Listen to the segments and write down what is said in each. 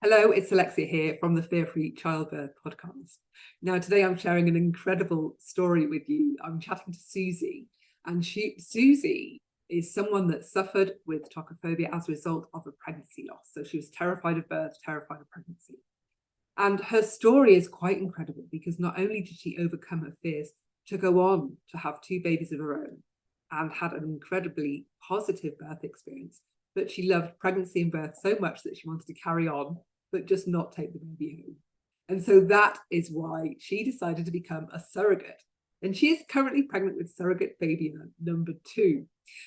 Hello, it's Alexia here from the Fear-Free Childbirth podcast. Now, today I'm sharing an incredible story with you. I'm chatting to Susie, and Susie is someone that suffered with tokophobia as a result of a pregnancy loss. So she was terrified of birth, terrified of pregnancy. And her story is quite incredible because not only did she overcome her fears to go on to have two babies of her own and had an incredibly positive birth experience, but she loved pregnancy and birth so much that she wanted to carry on, but just not take the baby home. And so that is why she decided to become a surrogate. And she is currently pregnant with surrogate baby number 2.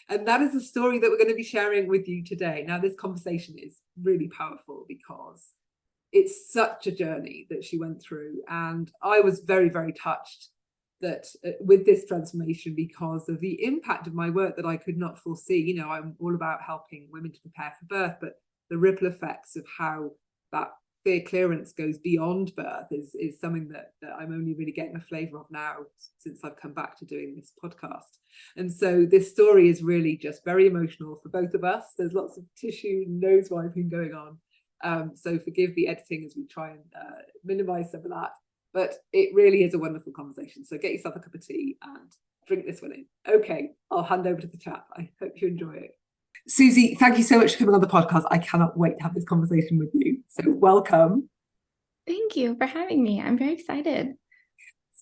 And that is a story that we're going to be sharing with you today. Now, this conversation is really powerful because it's such a journey that she went through. And I was very, very touched that with this transformation because of the impact of my work that I could not foresee. You know, I'm all about helping women to prepare for birth, but the ripple effects of how that fear clearance goes beyond birth is something that I'm only really getting a flavour of now since I've come back to doing this podcast. And so this story is really just very emotional for both of us. There's lots of tissue and nose wiping going on. So forgive the editing as we try and minimise some of that. But it really is a wonderful conversation. So get yourself a cup of tea and drink this one in. Okay, I'll hand over to the chat. I hope you enjoy it. Susie, thank you so much for coming on the podcast. I cannot wait to have this conversation with you. So welcome. Thank you for having me. I'm very excited.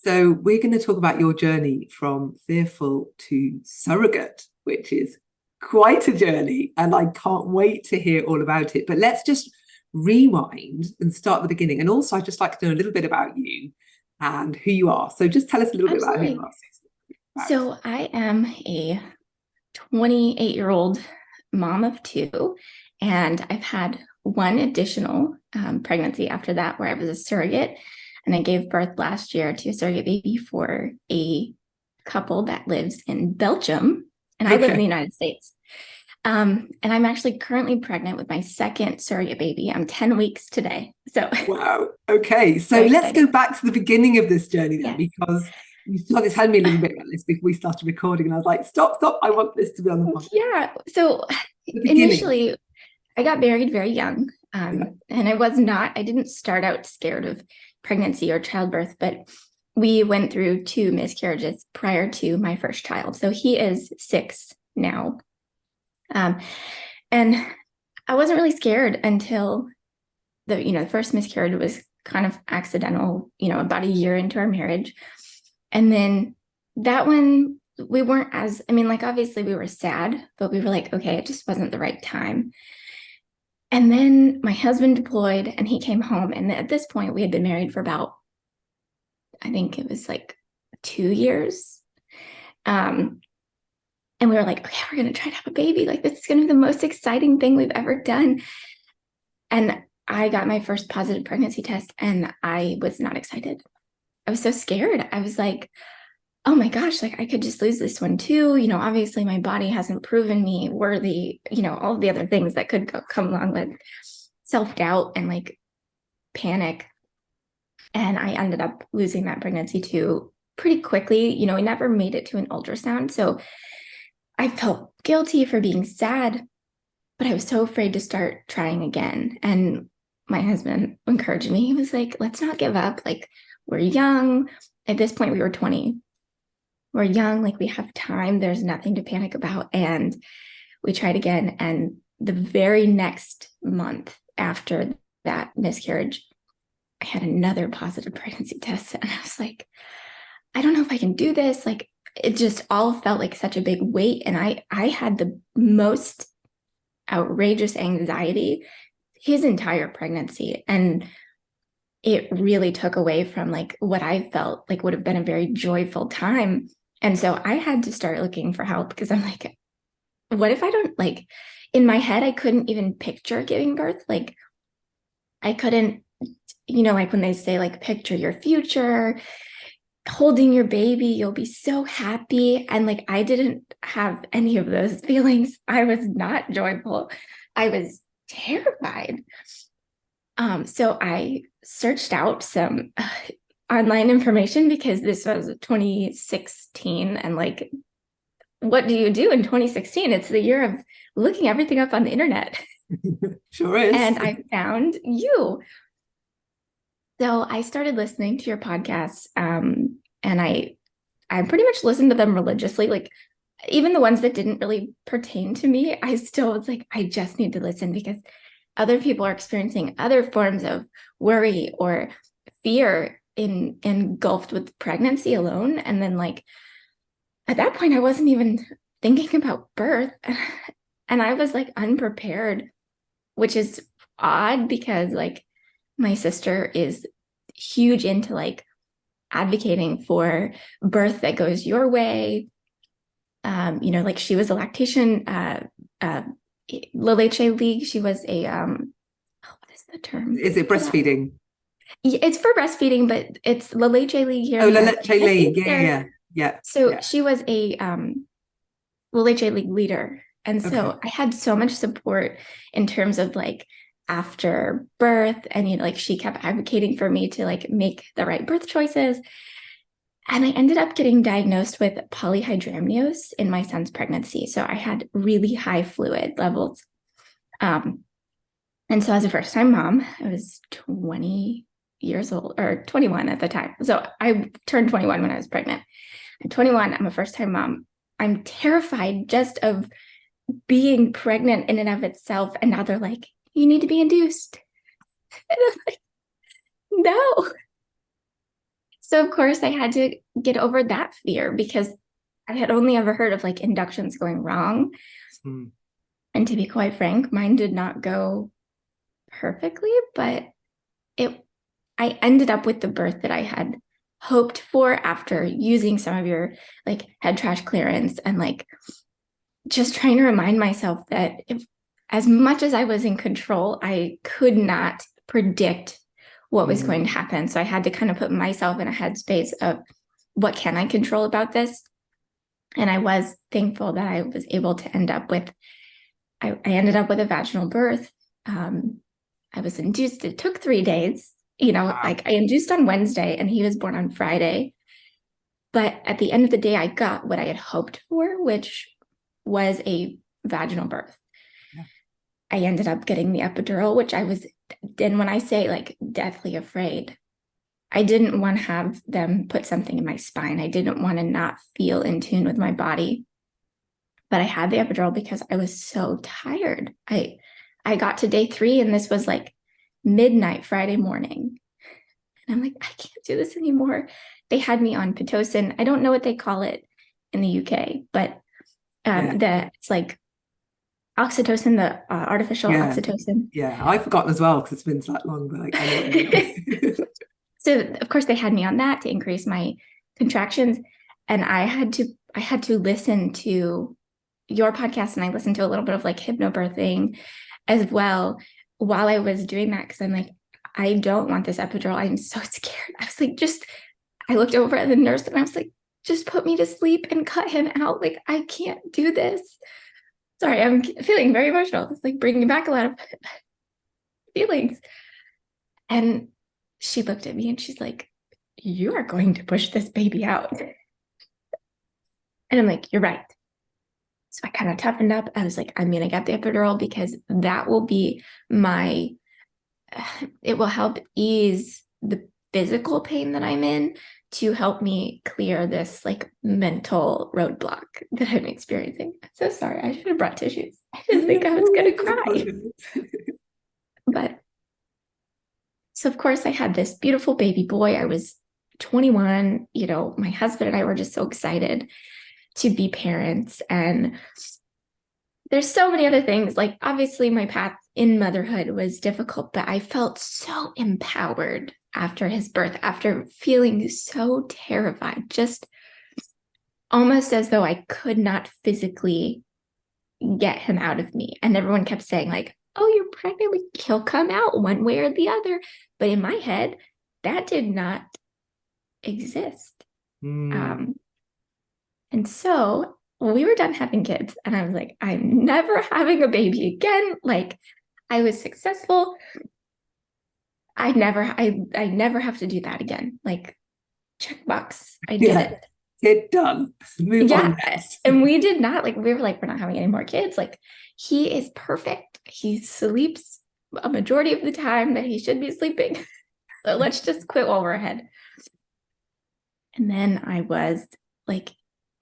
So we're going to talk about your journey from fearful to surrogate, which is quite a journey. And I can't wait to hear all about it. But let's just rewind and start at the beginning. And also, I'd just like to know a little bit about you and who you are. So just tell us a little bit about who you are. So I am a 28-year-old mom of 2, and I've had one additional pregnancy after that where I was a surrogate, and I gave birth last year to a surrogate baby for a couple that lives in Belgium, and I live in the United States. And I'm actually currently pregnant with my second surrogate baby. I'm 10 weeks today. So wow. Okay. So let's go back to the beginning of this journey then, because you started telling me a little bit about this before we started recording, and I was like, stop, I want this to be on the podcast. Yeah. So initially, I got married very young, and I didn't start out scared of pregnancy or childbirth, but we went through 2 miscarriages prior to my first child. So he is 6 now. And I wasn't really scared until the first miscarriage was kind of accidental, about a year into our marriage. And then that one, we weren't obviously we were sad, but we were like, okay, it just wasn't the right time. And then my husband deployed and he came home. And at this point we had been married for about, I think it was like 2 years. And we were like, okay, we're going to try to have a baby. Like, this is going to be the most exciting thing we've ever done. And I got my first positive pregnancy test and I was not excited. I was so scared. I was like, oh my gosh, like I could just lose this one too. Obviously my body hasn't proven me worthy, all the other things that could come along with self-doubt and like panic. And I ended up losing that pregnancy too pretty quickly. We never made it to an ultrasound. So I felt guilty for being sad, but I was so afraid to start trying again. And my husband encouraged me. He was like, let's not give up. Like, we're young. At this point, we were 20. We're young, like we have time. There's nothing to panic about. And we tried again. And the very next month after that miscarriage, I had another positive pregnancy test. And I was like, I don't know if I can do this. Like, it just all felt like such a big weight. And I had the most outrageous anxiety his entire pregnancy. And it really took away from like what I felt like would have been a very joyful time. And so I had to start looking for help because I'm like, what if I don't, like, in my head, I couldn't even picture giving birth. Like, I couldn't, like when they say like, picture your future, holding your baby, you'll be so happy. And like, I didn't have any of those feelings. I was not joyful. I was terrified. So I searched out some online information because this was 2016. And like, what do you do in 2016? It's the year of looking everything up on the internet. Sure is. And I found you. So I started listening to your podcasts, and I pretty much listened to them religiously. Like even the ones that didn't really pertain to me, I still was like, I just need to listen because other people are experiencing other forms of worry or fear engulfed with pregnancy alone. And then like at that point, I wasn't even thinking about birth. And I was like unprepared, which is odd because like my sister is huge into like advocating for birth that goes your way. Like she was a lactation La Leche League. She was a what is the term? Is it breastfeeding? Yeah, it's for breastfeeding, but it's La Leche League here. Oh, in La America. Leche League. Yeah. So Yeah. she was a La Leche League leader. And so Okay. I had so much support in terms of like after birth, and like she kept advocating for me to like make the right birth choices. And I ended up getting diagnosed with polyhydramnios in my son's pregnancy. So I had really high fluid levels. And so as a first-time mom, I was 20 years old or 21 at the time. So I turned 21 when I was pregnant. I'm 21. I'm a first-time mom. I'm terrified just of being pregnant in and of itself. And now they're like, you need to be induced. And I'm like, no. So of course I had to get over that fear because I had only ever heard of like inductions going wrong. Mm. And to be quite frank, mine did not go perfectly, but I ended up with the birth that I had hoped for after using some of your like head trash clearance and like just trying to remind myself that as much as I was in control, I could not predict what was going to happen. So I had to kind of put myself in a headspace of what can I control about this? And I was thankful that I was able to end up with, I ended up with a vaginal birth. I was induced. It took 3 days, Wow. like I induced on Wednesday and he was born on Friday. But at the end of the day, I got what I had hoped for, which was a vaginal birth. Yeah. I ended up getting the epidural, which I was, and when I say like deathly afraid, I didn't want to have them put something in my spine. I didn't want to not feel in tune with my body. But I had the epidural because I was so tired. I got to day 3 and this was like midnight Friday morning. And I'm like, I can't do this anymore. They had me on Pitocin. I don't know what they call it in the UK, but it's like oxytocin, the artificial oxytocin. Yeah, I've forgotten as well because it's been that long. But I know. So of course they had me on that to increase my contractions, and I had to listen to your podcast, and I listened to a little bit of like hypnobirthing as well while I was doing that because I'm like, I don't want this epidural. I'm so scared. I was like, I looked over at the nurse and I was like, just put me to sleep and cut him out. Like, I can't do this. Sorry, I'm feeling very emotional. It's like bringing back a lot of feelings. And she looked at me and she's like, you are going to push this baby out. And I'm like, you're right. So I kind of toughened up. I was like, I'm going to get the epidural because that will be it will help ease the physical pain that I'm in to help me clear this like mental roadblock that I'm experiencing. I'm so sorry. I should have brought tissues. I didn't think I was going to cry. But so of course I had this beautiful baby boy. I was 21, my husband and I were just so excited to be parents. And there's so many other things. Like obviously my path in motherhood was difficult, but I felt so empowered after his birth, after feeling so terrified, just almost as though I could not physically get him out of me. And everyone kept saying like, oh, you're pregnant, he'll come out one way or the other. But in my head, that did not exist. And so we were done having kids and I was like, I'm never having a baby again. Like I was successful. I never have to do that again. Like checkbox, I did it. Kid done. Move on next. And we did not, like, we were like, we're not having any more kids. Like, he is perfect. He sleeps a majority of the time that he should be sleeping. So let's just quit while we're ahead. And then I was like,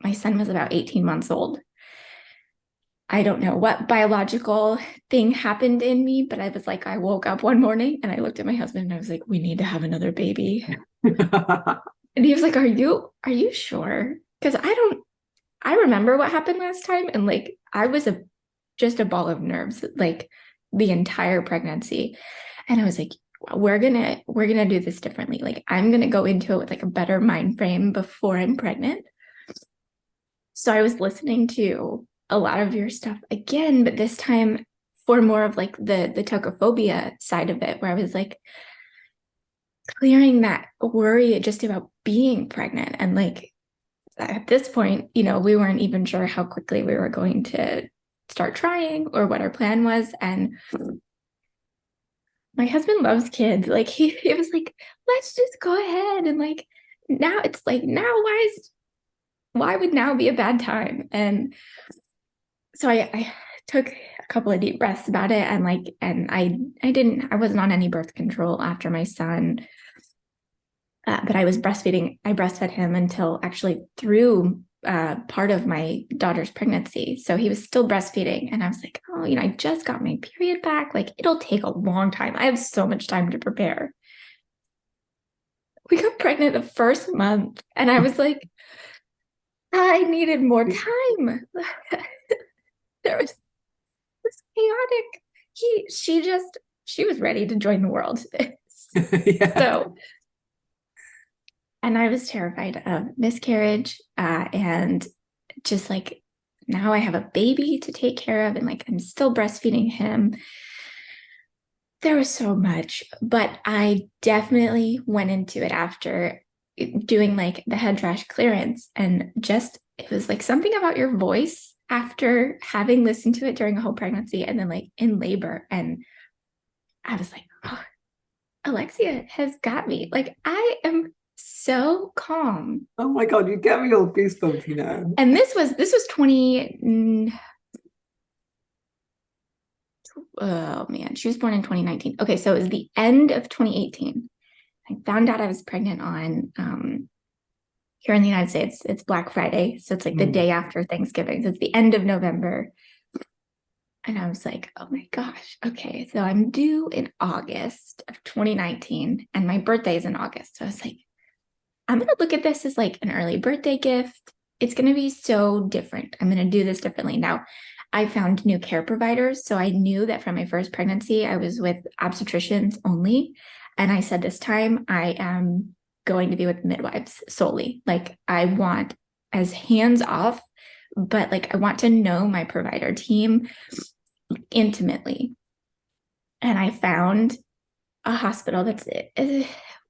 my son was about 18 months old. I don't know what biological thing happened in me, but I was like, I woke up one morning and I looked at my husband and I was like, we need to have another baby. And he was like, are you sure? Because I remember what happened last time. And like, I was just a ball of nerves, like the entire pregnancy. And I was like, we're gonna do this differently. Like, I'm gonna go into it with like a better mind frame before I'm pregnant. So I was listening to a lot of your stuff again, but this time for more of like the tokophobia side of it, where I was like clearing that worry just about being pregnant. And like at this point, you know, we weren't even sure how quickly we were going to start trying or what our plan was. And my husband loves kids. Like he was like, let's just go ahead. And like, now it's like, now why would now be a bad time? And so I took a couple of deep breaths about it. And like, and I wasn't on any birth control after my son, but I was breastfeeding. I breastfed him until actually through part of my daughter's pregnancy. So he was still breastfeeding. And I was like, oh, you know, I just got my period back. Like, it'll take a long time. I have so much time to prepare. We got pregnant the first month. And I was like, I needed more time. There was this chaotic. She was ready to join the world. Yeah. So, and I was terrified of miscarriage, and just like, now I have a baby to take care of, and like, I'm still breastfeeding him. There was so much, but I definitely went into it after doing like the head trash clearance, and just, it was like something about your voice after having listened to it during a whole pregnancy and then like in labor. And I was like, oh, Alexia has got me. Like, I am so calm. Oh my God, you get me all goosebumps, you know. And this was 20, oh man, she was born in 2019. Okay, so it was the end of 2018. I found out I was pregnant on here in the United States, it's Black Friday. So it's like the day after Thanksgiving. So it's the end of November. And I was like, oh my gosh, okay. So I'm due in August of 2019 and my birthday is in August. So I was like, I'm going to look at this as like an early birthday gift. It's going to be so different. I'm going to do this differently. Now, I found new care providers. So I knew that from my first pregnancy, I was with obstetricians only. And I said, this time I am going to be with midwives solely. Like, I want as hands off, but like, I want to know my provider team intimately. And I found a hospital that's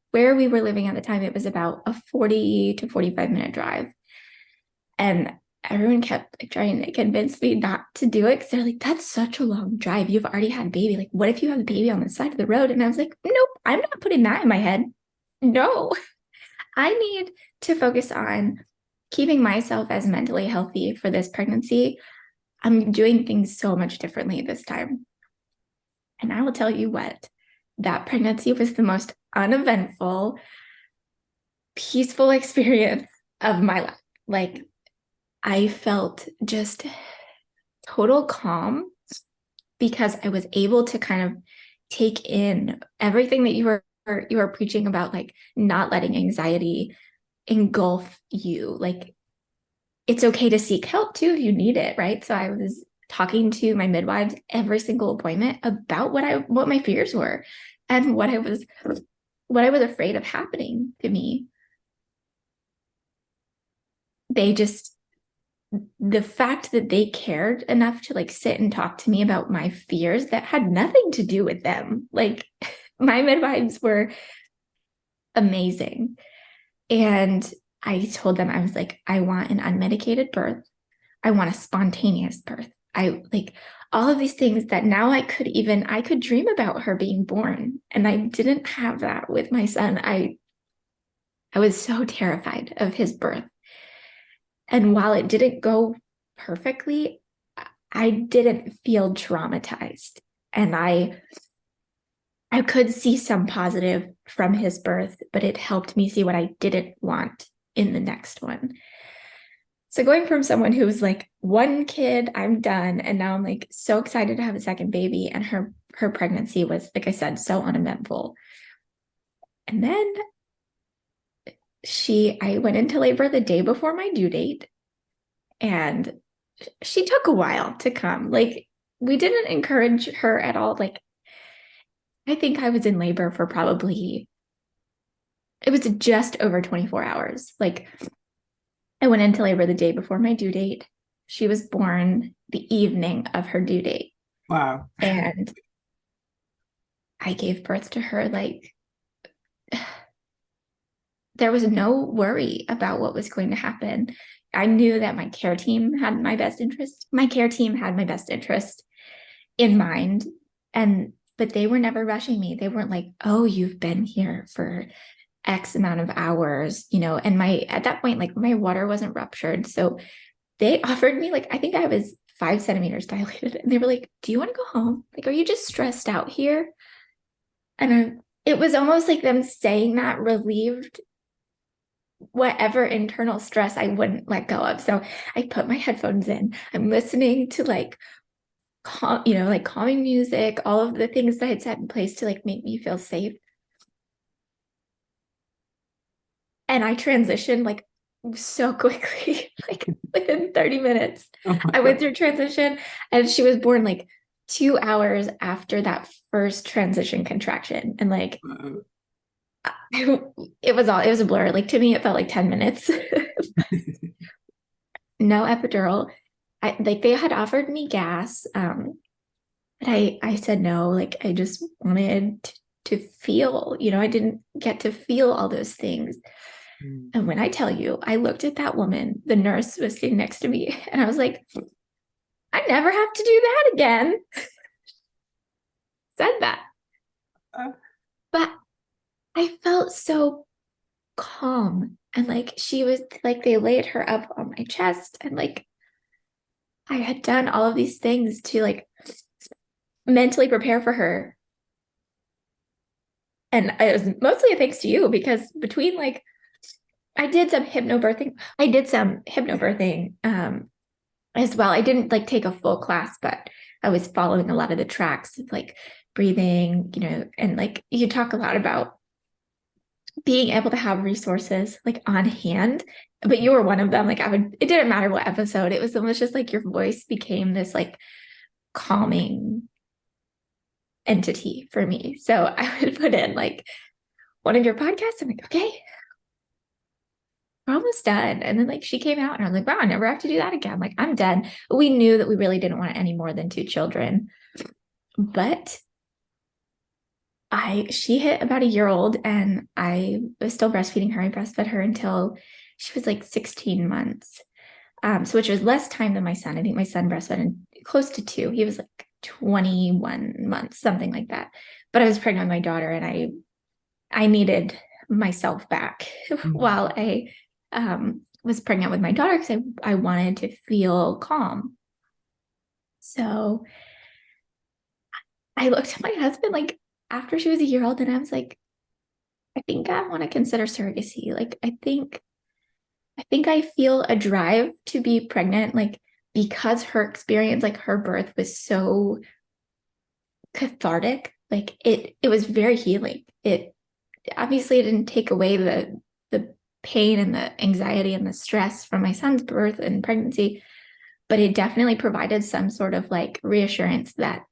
where we were living at the time. It was about a 40 to 45-minute drive. And everyone kept trying to convince me not to do it because they're like, that's such a long drive. You've already had a baby. Like, what if you have a baby on the side of the road? And I was like, nope, I'm not putting that in my head. No, I need to focus on keeping myself as mentally healthy for this pregnancy. I'm doing things so much differently this time. And I will tell you what, that pregnancy was the most uneventful, peaceful experience of my life. Like, I felt just total calm because I was able to kind of take in everything that you were preaching about, like not letting anxiety engulf you. Like, it's okay to seek help too if you need it, right? So I was talking to my midwives every single appointment about what my fears were and what I was afraid of happening to me. The fact that they cared enough to like sit and talk to me about my fears that had nothing to do with them. Like, my midwives were amazing. And I told them, I was like, I want an unmedicated birth. I want a spontaneous birth. I like all of these things that now I could dream about her being born. And I didn't have that with my son. I was so terrified of his birth. And while it didn't go perfectly, I didn't feel traumatized. And I could see some positive from his birth, but it helped me see what I didn't want in the next one. So going from someone who was like, one kid, I'm done, and now I'm like so excited to have a second baby, and her pregnancy was, like I said, so uneventful. And then I went into labor the day before my due date, and she took a while to come. Like, we didn't encourage her at all. Like, I think I was in labor for probably, it was just over 24 hours. Like, I went into labor the day before my due date. She was born the evening of her due date. Wow. And I gave birth to her. Like, there was no worry about what was going to happen. I knew that my care team had my best interest. My care team had my best interest in mind. But they were never rushing me. They weren't like, oh, you've been here for X amount of hours, and at that point, like, my water wasn't ruptured. So they offered me, like, I think I was 5 centimeters dilated. And they were like, do you want to go home? Like, are you just stressed out here? And it was almost like them saying that relieved whatever internal stress I wouldn't let go of. So I put my headphones in. I'm listening to like calming music, all of the things that I had set in place to like make me feel safe. And I transitioned like so quickly, like within 30 minutes. I went through transition, and she was born like 2 hours after that first transition contraction. And like, it was a blur. Like, to me, it felt like 10 minutes. No epidural. They had offered me gas. But I said no. Like, I just wanted to feel, I didn't get to feel all those things. And when I tell you, I looked at that woman, the nurse was sitting next to me, and I was like, I never have to do that again. Said that. But I felt so calm. And like, she was like, they laid her up on my chest, and like, I had done all of these things to like mentally prepare for her. And it was mostly thanks to you, because between like, I did some hypnobirthing as well. I didn't like take a full class, but I was following a lot of the tracks of like breathing, and like, you talk a lot about being able to have resources like on hand, but you were one of them. Like, it didn't matter what episode, it was almost just like your voice became this like calming entity for me. So I would put in like one of your podcasts. I'm like, okay, we're almost done. And then like, she came out, and I was like, wow, I never have to do that again. Like, I'm done. We knew that we really didn't want any more than 2 children. But she hit about a year old, and I was still breastfeeding her. I breastfed her until she was like 16 months. So which was less time than my son. I think my son breastfed in close to 2. He was like 21 months, something like that. But I was pregnant with my daughter, and I needed myself back while I was pregnant with my daughter, because I wanted to feel calm. So I looked at my husband like after she was a year old, and I was like, I think I want to consider surrogacy. Like, I think I feel a drive to be pregnant, like, because her experience, like her birth was so cathartic. Like, it was very healing. It obviously didn't take away the pain and the anxiety and the stress from my son's birth and pregnancy, but it definitely provided some sort of like reassurance that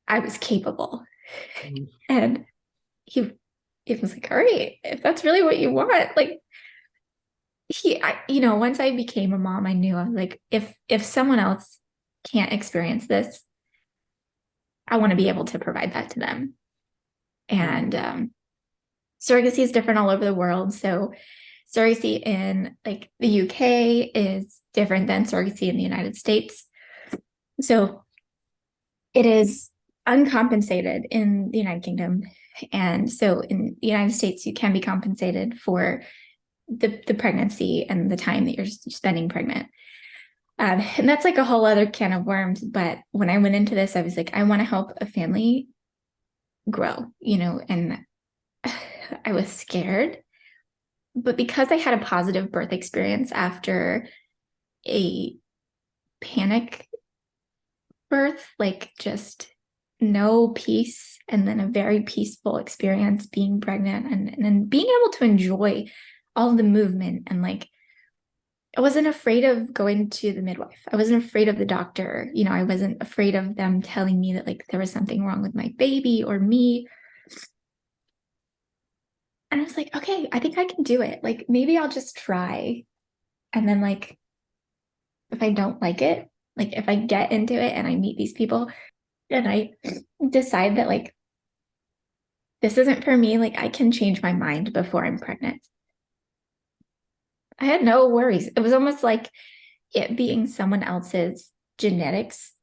I was capable. And he was like, all right, if that's really what you want, like, once I became a mom, I knew, I was like, if someone else can't experience this, I want to be able to provide that to them. And surrogacy is different all over the world. So surrogacy in like the UK is different than surrogacy in the United States. So it is uncompensated in the United Kingdom. And so in the United States, you can be compensated for the pregnancy and the time that you're spending pregnant. And that's like a whole other can of worms. But when I went into this, I was like, I want to help a family grow, and I was scared. But because I had a positive birth experience after a panic birth, like just no peace, and then a very peaceful experience being pregnant, and then being able to enjoy all the movement, and like I wasn't afraid of going to the midwife. I wasn't afraid of the doctor. I wasn't afraid of them telling me that like there was something wrong with my baby or me. And I was like, okay, I think I can do it. Like maybe I'll just try. And then like if I don't like it, like if I get into it and I meet these people and I decide that like this isn't for me, like I can change my mind before I'm pregnant. I had no worries. It was almost like it being someone else's genetics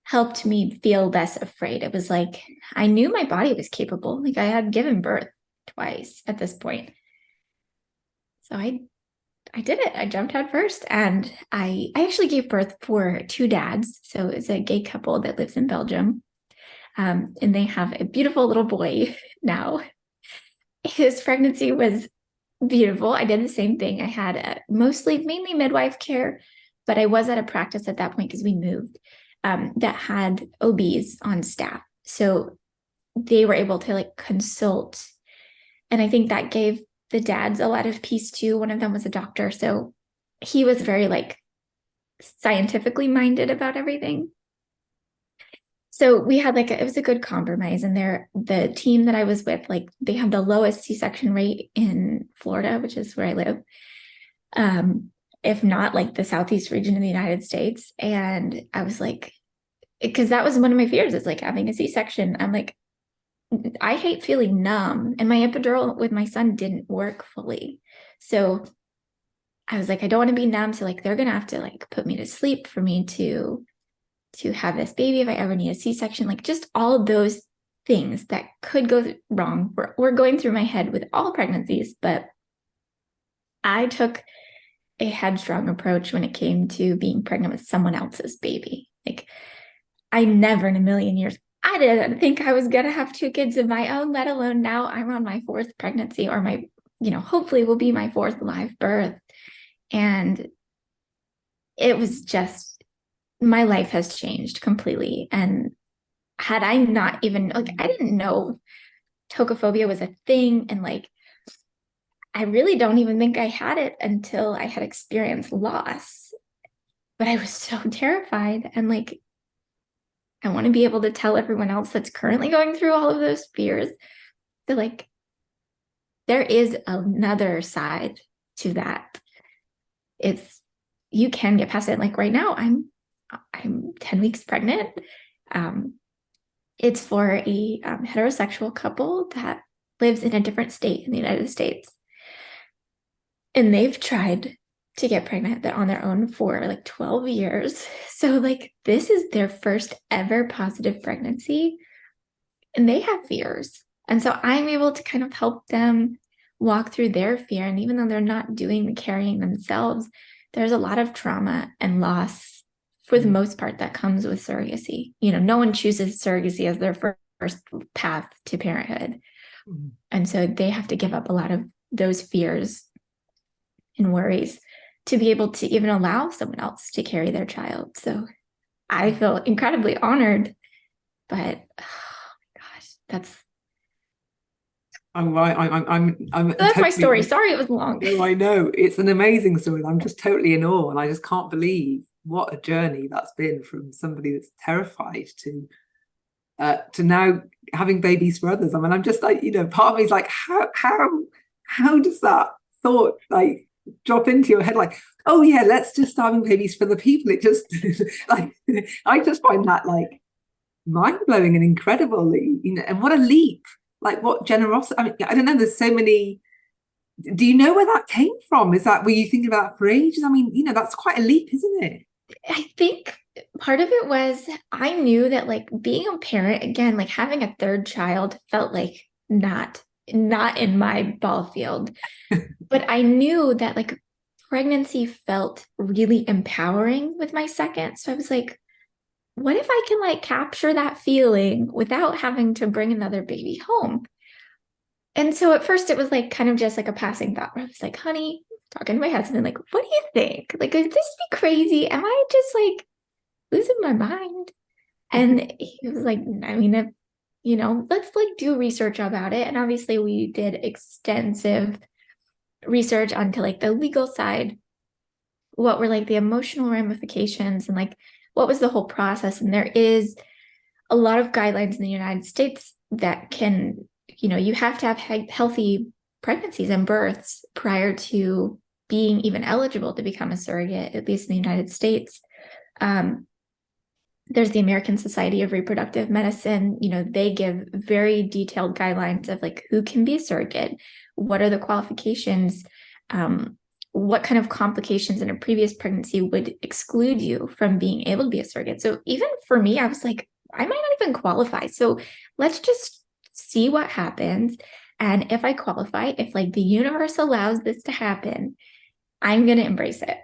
helped me feel less afraid. It was like I knew my body was capable. Like I had given birth twice at this point. So I did it. I jumped head first, and I actually gave birth for two dads. So it's a gay couple that lives in Belgium. And they have a beautiful little boy now. His pregnancy was beautiful. I did the same thing. I had mainly midwife care, but I was at a practice at that point because we moved that had OBs on staff. So they were able to like consult. And I think that gave the dads a lot of peace too. One of them was a doctor. So he was very like scientifically minded about everything. So we had like it was a good compromise. And the team that I was with, like they have the lowest C-section rate in Florida, which is where I live. If not like the Southeast region of the United States. And I was like, because that was one of my fears, is like having a C-section. I'm like, I hate feeling numb, and my epidural with my son didn't work fully. So I was like, I don't want to be numb. So like, they're going to have to like put me to sleep for me to have this baby if I ever need a C-section, like just all of those things that could go wrong were going through my head with all pregnancies. But I took a headstrong approach when it came to being pregnant with someone else's baby. Like I never in a million years, I didn't think I was going to have two kids of my own, let alone now I'm on my fourth pregnancy, or my, hopefully will be my fourth live birth. And it was just, my life has changed completely. And had I not even, like, I didn't know tokophobia was a thing. And like, I really don't even think I had it until I had experienced loss. But I was so terrified. And like, I want to be able to tell everyone else that's currently going through all of those fears that like, there is another side to that. You can get past it. Like right now, I'm 10 weeks pregnant. It's for a heterosexual couple that lives in a different state in the United States. And they've tried to get pregnant on their own for like 12 years. So like this is their first ever positive pregnancy, and they have fears. And so I'm able to kind of help them walk through their fear. And even though they're not doing the carrying themselves, there's a lot of trauma and loss for the most part that comes with surrogacy. No one chooses surrogacy as their first path to parenthood. Mm-hmm. And so they have to give up a lot of those fears and worries to be able to even allow someone else to carry their child. So I feel incredibly honored, but oh my gosh, that's I'm right. I'm that's totally, my story. Sorry, it was long. No, I know. It's an amazing story. I'm just totally in awe, and I just can't believe what a journey that's been from somebody that's terrified to now having babies for others. I mean, I'm just like, part of me is like, how does that thought like drop into your head? Like, oh yeah, let's just start having babies for the people. It just like, I just find that like mind-blowing and incredible, and what a leap. Like what generosity. I mean, I don't know, there's so many. Do you know where that came from? Were you thinking about for ages? I mean, that's quite a leap, isn't it? I think part of it was I knew that like being a parent, again, like having a third child felt like not not in my ball field. But I knew that like pregnancy felt really empowering with my second. So I was like, what if I can like capture that feeling without having to bring another baby home? And so at first it was like kind of just like a passing thought where I was like, honey, talking to my husband, like, what do you think? Like, could this be crazy? Am I just like losing my mind? And he was like, I mean, if, let's like do research about it. And obviously we did extensive research onto like the legal side, what were like the emotional ramifications and like what was the whole process. And there is a lot of guidelines in the United States that can, you have to have healthy pregnancies and births prior to being even eligible to become a surrogate, at least in the United States. There's the American Society of Reproductive Medicine. They give very detailed guidelines of like who can be a surrogate, what are the qualifications, what kind of complications in a previous pregnancy would exclude you from being able to be a surrogate. So even for me, I was like, I might not even qualify. So let's just see what happens. And if I qualify, if like the universe allows this to happen, I'm going to embrace it.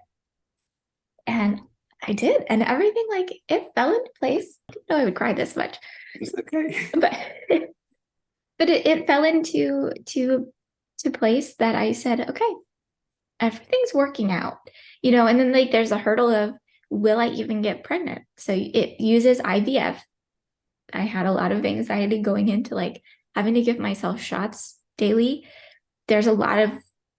And I did. And everything, like, it fell into place. I didn't know I would cry this much. It's okay. But it fell into place that I said, okay, everything's working out, and then like there's a hurdle of, will I even get pregnant? So it uses IVF. I had a lot of anxiety going into like having to give myself shots daily. There's a lot of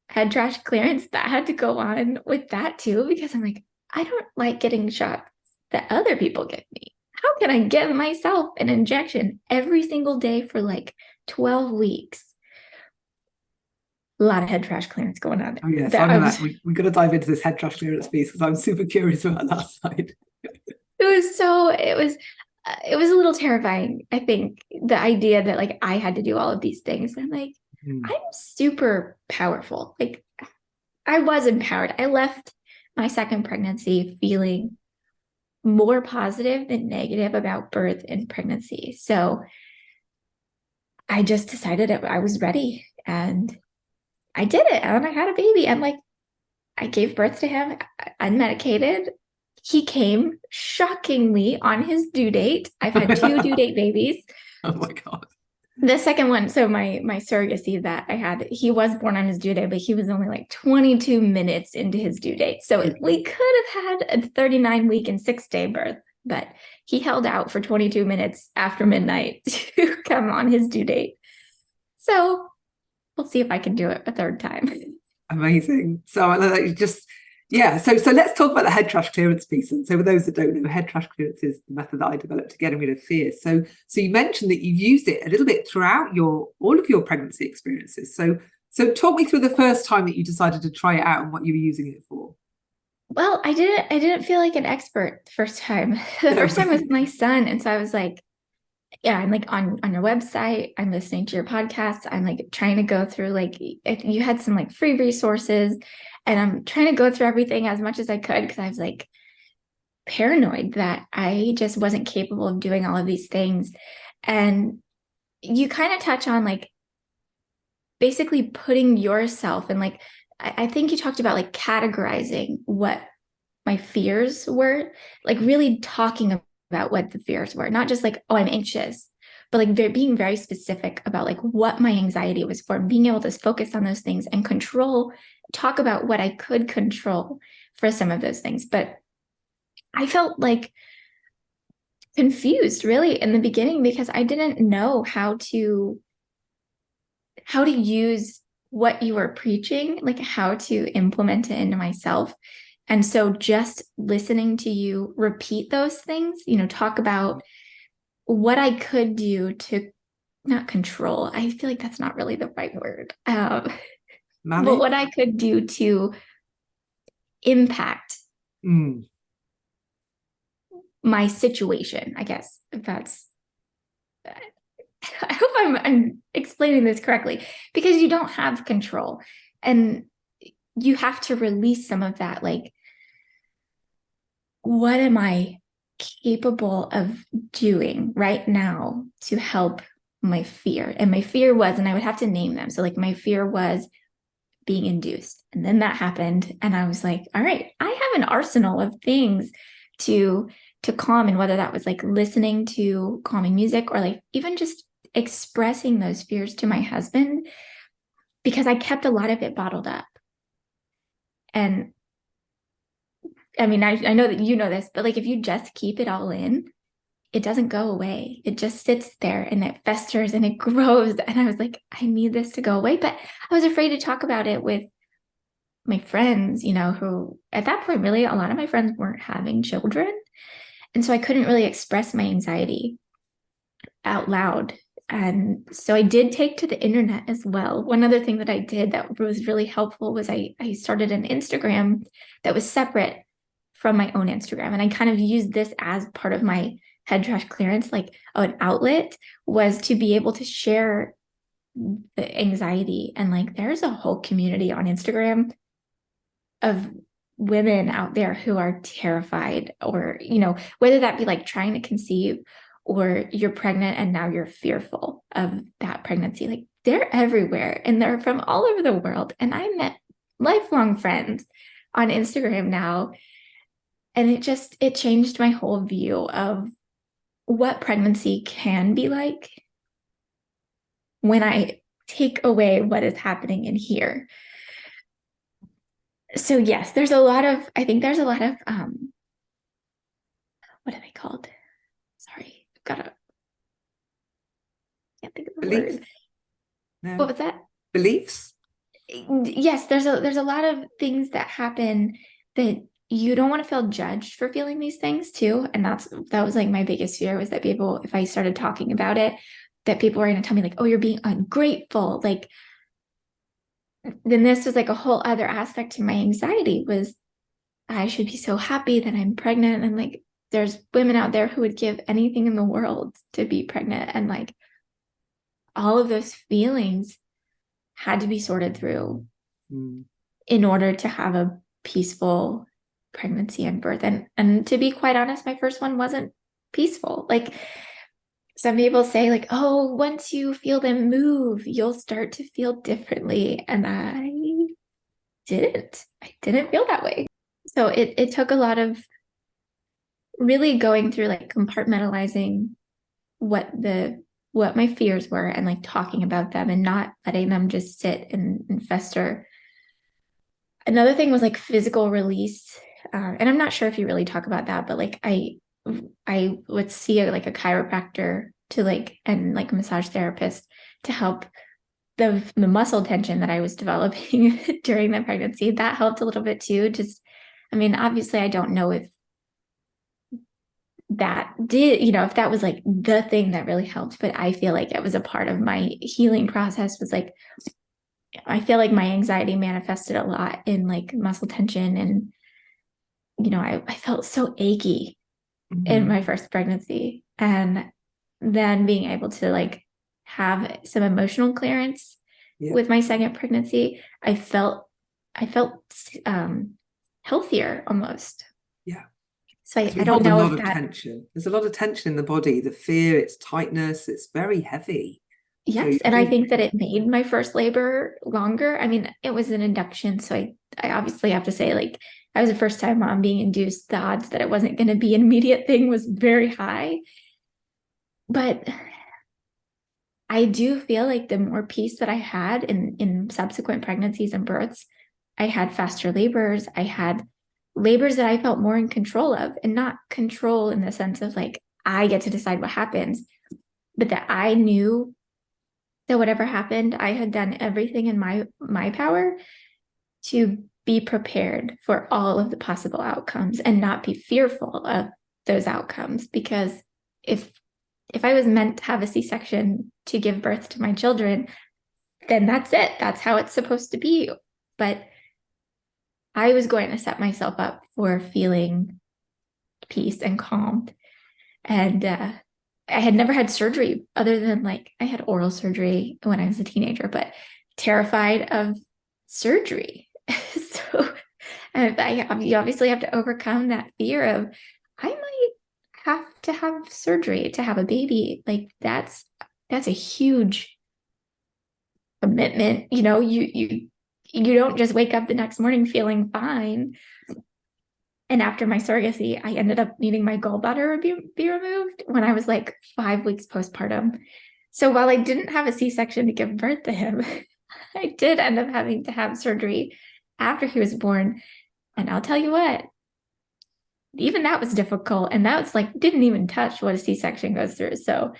head trash clearance that had to go on with that too, because I'm like, I don't like getting shots that other people give me. How can I give myself an injection every single day for like 12 weeks? A lot of head trash clearance going on there. Oh yes, we're going to dive into this head trash clearance piece because I'm super curious about that side. It was a little terrifying, I think, the idea that like I had to do all of these things. And I'm like, I'm super powerful. Like I was empowered. I left my second pregnancy feeling more positive than negative about birth and pregnancy. So I just decided I was ready and I did it. And I had a baby and like I gave birth to him unmedicated. He came shockingly on his due date. I've had 2 due date babies. Oh my God. The second one, so my surrogacy that I had, he was born on his due date, but he was only like 22 minutes into his due date. So we could have had a 39-week and 6-day birth, but he held out for 22 minutes after midnight to come on his due date. So we'll see if I can do it a third time. Amazing. So I know that you just, yeah. So let's talk about the head trash clearance piece. And so for those that don't know, head trash clearance is the method that I developed to getting rid of fear. So you mentioned that you've used it a little bit throughout all of your pregnancy experiences. So talk me through the first time that you decided to try it out and what you were using it for. Well, I didn't feel like an expert the first time. The first time was with my son. And so I was like, yeah, I'm like on your website, I'm listening to your podcast. I'm like trying to go through like, you had some like free resources and I'm trying to go through everything as much as I could because I was like paranoid that I just wasn't capable of doing all of these things. And you kind of touch on like basically putting yourself and like, I think you talked about like categorizing what my fears were, like really talking about what the fears were, not just like, oh, I'm anxious, but like being very specific about like what my anxiety was for, and being able to focus on those things and talk about what I could control for some of those things. But I felt like confused really in the beginning because I didn't know how to use what you were preaching, like how to implement it into myself. And so just listening to you repeat those things, talk about what I could do to not control. I feel like that's not really the right word. But what I could do to impact my situation, I guess, if that's, I hope I'm explaining this correctly, because you don't have control and you have to release some of that. Like, what am I capable of doing right now to help my fear. And my fear was, and I would have to name them. So like my fear was being induced. And then that happened. And I was like, all right, I have an arsenal of things to calm. And whether that was like listening to calming music or like even just expressing those fears to my husband, because I kept a lot of it bottled up. And I mean, I know that you know this, but like if you just keep it all in, it doesn't go away. It just sits there and it festers and it grows. And I was like, I need this to go away. But I was afraid to talk about it with my friends, you know, who at that point, really, a lot of my friends weren't having children. And so I couldn't really express my anxiety out loud. And so I did take to the internet as well. One other thing that I did that was really helpful was I started an Instagram that was separate from my own Instagram. And I kind of used this as part of my head trash clearance, like an outlet was to be able to share the anxiety. And like there's a whole community on Instagram of women out there who are terrified, or, you know, whether that be like trying to conceive or you're pregnant and now you're fearful of that pregnancy. Like they're everywhere and they're from all over the world. And I met lifelong friends on Instagram now. And it changed my whole view of what pregnancy can be like when I take away what is happening in here. So yes, I think there's a lot of, what are they called? Sorry, can't think of the Beliefs? word. No. What was that? Beliefs? Yes, there's a lot of things that happen that you don't want to feel judged for feeling these things too. And that was like my biggest fear, was that people, if I started talking about it, that people were going to tell me like, oh, you're being ungrateful. Like, then this was like a whole other aspect to my anxiety, was I should be so happy that I'm pregnant. And like, there's women out there who would give anything in the world to be pregnant. And like, all of those feelings had to be sorted through in order to have a peaceful pregnancy and birth. And to be quite honest, my first one wasn't peaceful. Like some people say like, oh, once you feel them move, you'll start to feel differently. And I didn't feel that way. So it took a lot of really going through like compartmentalizing what my fears were and like talking about them and not letting them just sit and fester. Another thing was like physical release. And I'm not sure if you really talk about that, but like I would see like a chiropractor to like, and like a massage therapist to help the muscle tension that I was developing during the pregnancy. That helped a little bit too. Just, I mean, obviously I don't know if that did, you know, if that was like the thing that really helped, but I feel like it was a part of my healing process. Was like, I feel like my anxiety manifested a lot in like muscle tension. And, you know, I felt so achy in my first pregnancy. And then being able to like have some emotional clearance with my second pregnancy, I felt healthier almost. Yeah. So I don't know if that... tension. There's a lot of tension in the body, the fear, it's tightness, it's very heavy. Yes. And I think that it made my first labor longer. I mean, it was an induction. So I obviously have to say, like, I was a first time mom being induced. The odds that it wasn't going to be an immediate thing was very high. But I do feel like the more peace that I had in subsequent pregnancies and births, I had faster labors. I had labors that I felt more in control of, and not control in the sense of like, I get to decide what happens, but that I knew that whatever happened, I had done everything in my power to be prepared for all of the possible outcomes and not be fearful of those outcomes. Because if I was meant to have a C-section to give birth to my children, then that's it. That's how it's supposed to be. But I was going to set myself up for feeling peace and calm. And I had never had surgery other than like I had oral surgery when I was a teenager, but terrified of surgery. So you obviously have to overcome that fear of, I might have to have surgery to have a baby. Like that's that's a huge commitment. You don't just wake up the next morning feeling fine. And after my surrogacy, I ended up needing my gallbladder be removed when I was like 5 weeks postpartum. So while I didn't have a C-section to give birth to him, I did end up having to have surgery after he was born. And I'll tell you what, even that was difficult. And that was like, didn't even touch what a C-section goes through. So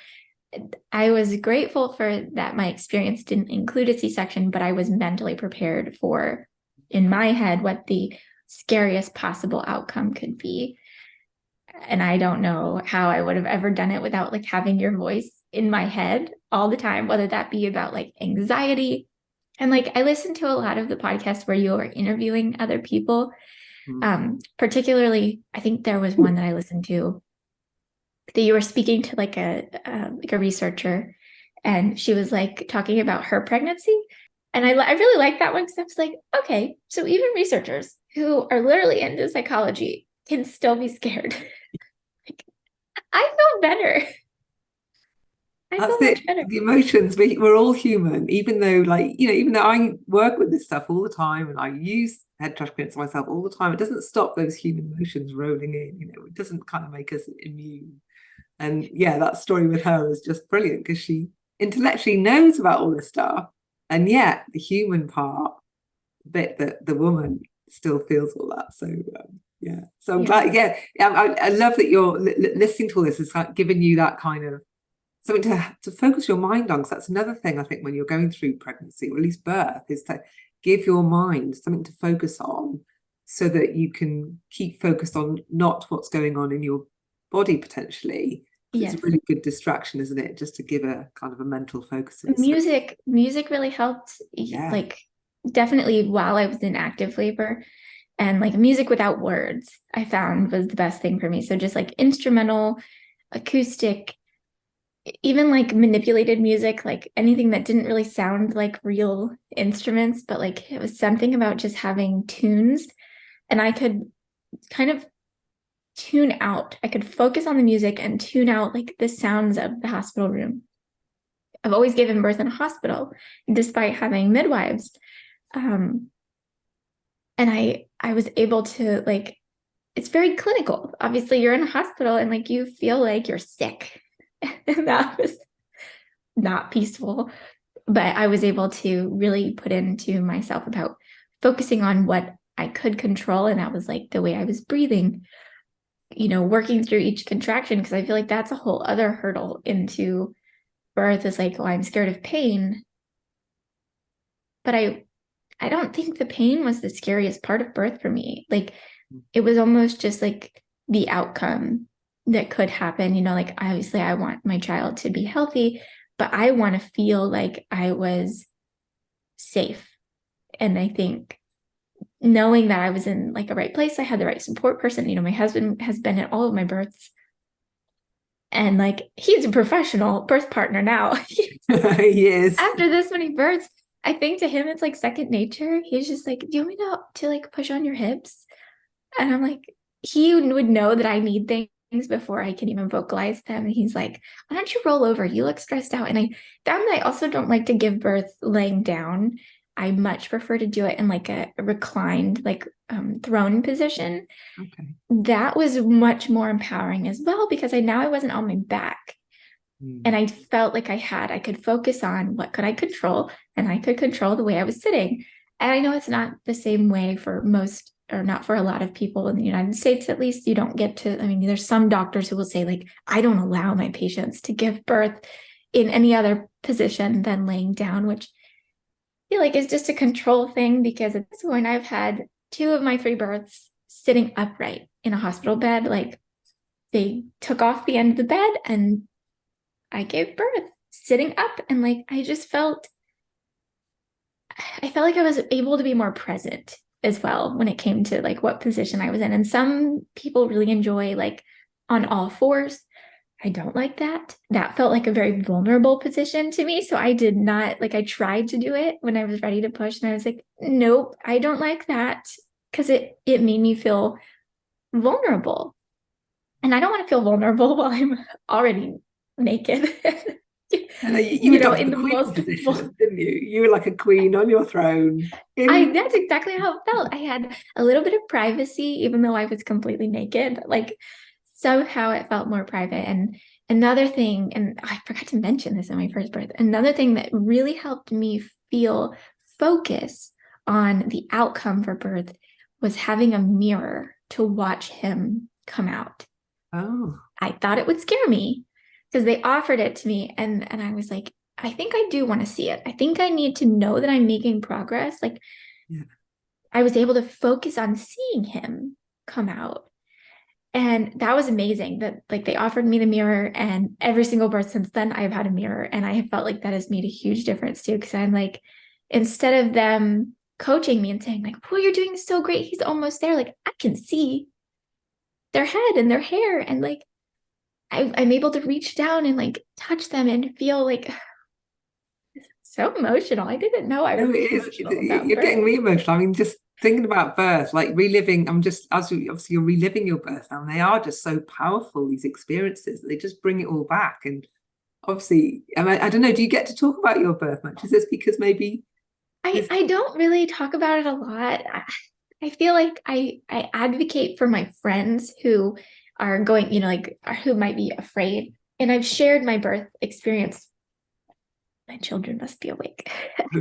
I was grateful for that. My experience didn't include a C-section, but I was mentally prepared for, in my head, what the scariest possible outcome could be. And I don't know how I would have ever done it without like having your voice in my head all the time, whether that be about like anxiety. And like I listened to a lot of the podcasts where you are interviewing other people. Particularly, I think there was one that I listened to that you were speaking to like a researcher, and she was like talking about her pregnancy. And I really like that one because I was like, okay, so even researchers who are literally into psychology can still be scared. Like, I felt better. That's it. The emotions, we're all human, even though even though I work with this stuff all the time and I use head trash cleaners myself all the time, it doesn't stop those human emotions rolling in. It doesn't kind of make us immune. And yeah, that story with her is just brilliant because she intellectually knows about all this stuff, and yet the human part, the bit that the woman still feels all that. So yeah, so I'm glad. Yeah, I love that you're listening to all this. It's like giving you that kind of something to focus your mind on, because that's another thing I think when you're going through pregnancy, or at least birth, is to give your mind something to focus on so that you can keep focused on not what's going on in your body potentially. Yes. It's a really good distraction, isn't it? Just to give a kind of a mental focus. Music really helped. Yeah. Like definitely while I was in active labor, and like music without words, I found was the best thing for me. So just like instrumental, acoustic, even like manipulated music, like anything that didn't really sound like real instruments, but like it was something about just having tunes, and I could kind of tune out. I could focus on the music and tune out like the sounds of the hospital room. I've always given birth in a hospital, despite having midwives. And I was able to like, it's very clinical. Obviously, you're in a hospital and like you feel like you're sick. And that was not peaceful. But I was able to really put into myself about focusing on what I could control. And that was like the way I was breathing, working through each contraction, because I feel like that's a whole other hurdle into birth, is like, oh, I'm scared of pain. But I don't think the pain was the scariest part of birth for me. Like it was almost just like the outcome that could happen. Like obviously I want my child to be healthy, but I want to feel like I was safe. And I think knowing that I was in like a right place, I had the right support person. My husband has been at all of my births, and like he's a professional birth partner now. Yes. After this many births, I think to him it's like second nature. He's just like, do you want me to like push on your hips? And I'm like, he would know that I need things before I can even vocalize them. And he's like, why don't you roll over? You look stressed out. And I found that I also don't like to give birth laying down. I much prefer to do it in like a reclined, like throne position. Okay. That was much more empowering as well, because I wasn't on my back. And I felt like I could focus on what could I control, and I could control the way I was sitting. And I know it's not the same way for most, or not for a lot of people in the United States, at least. You don't get to, there's some doctors who will say like, I don't allow my patients to give birth in any other position than laying down, which I feel like is just a control thing, because at this point I've had 2 of my 3 births sitting upright in a hospital bed. Like they took off the end of the bed and I gave birth sitting up, and like I felt like I was able to be more present as well when it came to like what position I was in. And some people really enjoy like on all fours. I don't like that. That felt like a very vulnerable position to me. So I did not, like, I tried to do it when I was ready to push, and I was like, nope, I don't like that, because it made me feel vulnerable. And I don't want to feel vulnerable while I'm already naked. And you adopted in the the queen most position, didn't you? You were like a queen on your throne. that's exactly how it felt. I had a little bit of privacy, even though I was completely naked. Like somehow it felt more private. And another thing, and I forgot to mention this in my first birth, another thing that really helped me feel focus on the outcome for birth was having a mirror to watch him come out. Oh, I thought it would scare me because they offered it to me, and I was like, I think I do want to see it. I think I need to know that I'm making progress. Like yeah. I was able to focus on seeing him come out. And that was amazing that like they offered me the mirror, and every single birth since then I've had a mirror, and I have felt like that has made a huge difference too. Cause I'm like, instead of them coaching me and saying like, well, you're doing so great, he's almost there. Like I can see their head and their hair, and like I'm able to reach down and like touch them and feel like so emotional. I didn't know I No, was it is. emotional about You're getting birth. me emotional. I mean, just thinking about birth, like reliving. I'm just, as obviously you're reliving your birth now, and they are just so powerful. These experiences, they just bring it all back. And obviously, I don't know. Do you get to talk about your birth much? Is this because maybe I don't really talk about it a lot. I feel like I advocate for my friends who are going, like who might be afraid. And I've shared my birth experience. My children must be awake.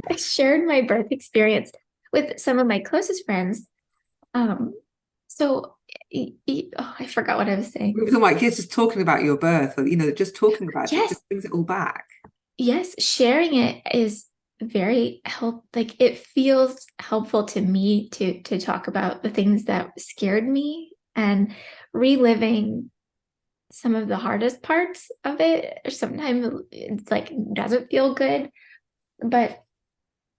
I shared my birth experience with some of my closest friends. Um, so I forgot what I was saying. we were talking about kids just talking about your birth, or just talking about it, it Yes, just brings it all back. yes, sharing it is very like it feels helpful to me to talk about the things that scared me, and reliving some of the hardest parts of it. Sometimes it's like doesn't feel good, but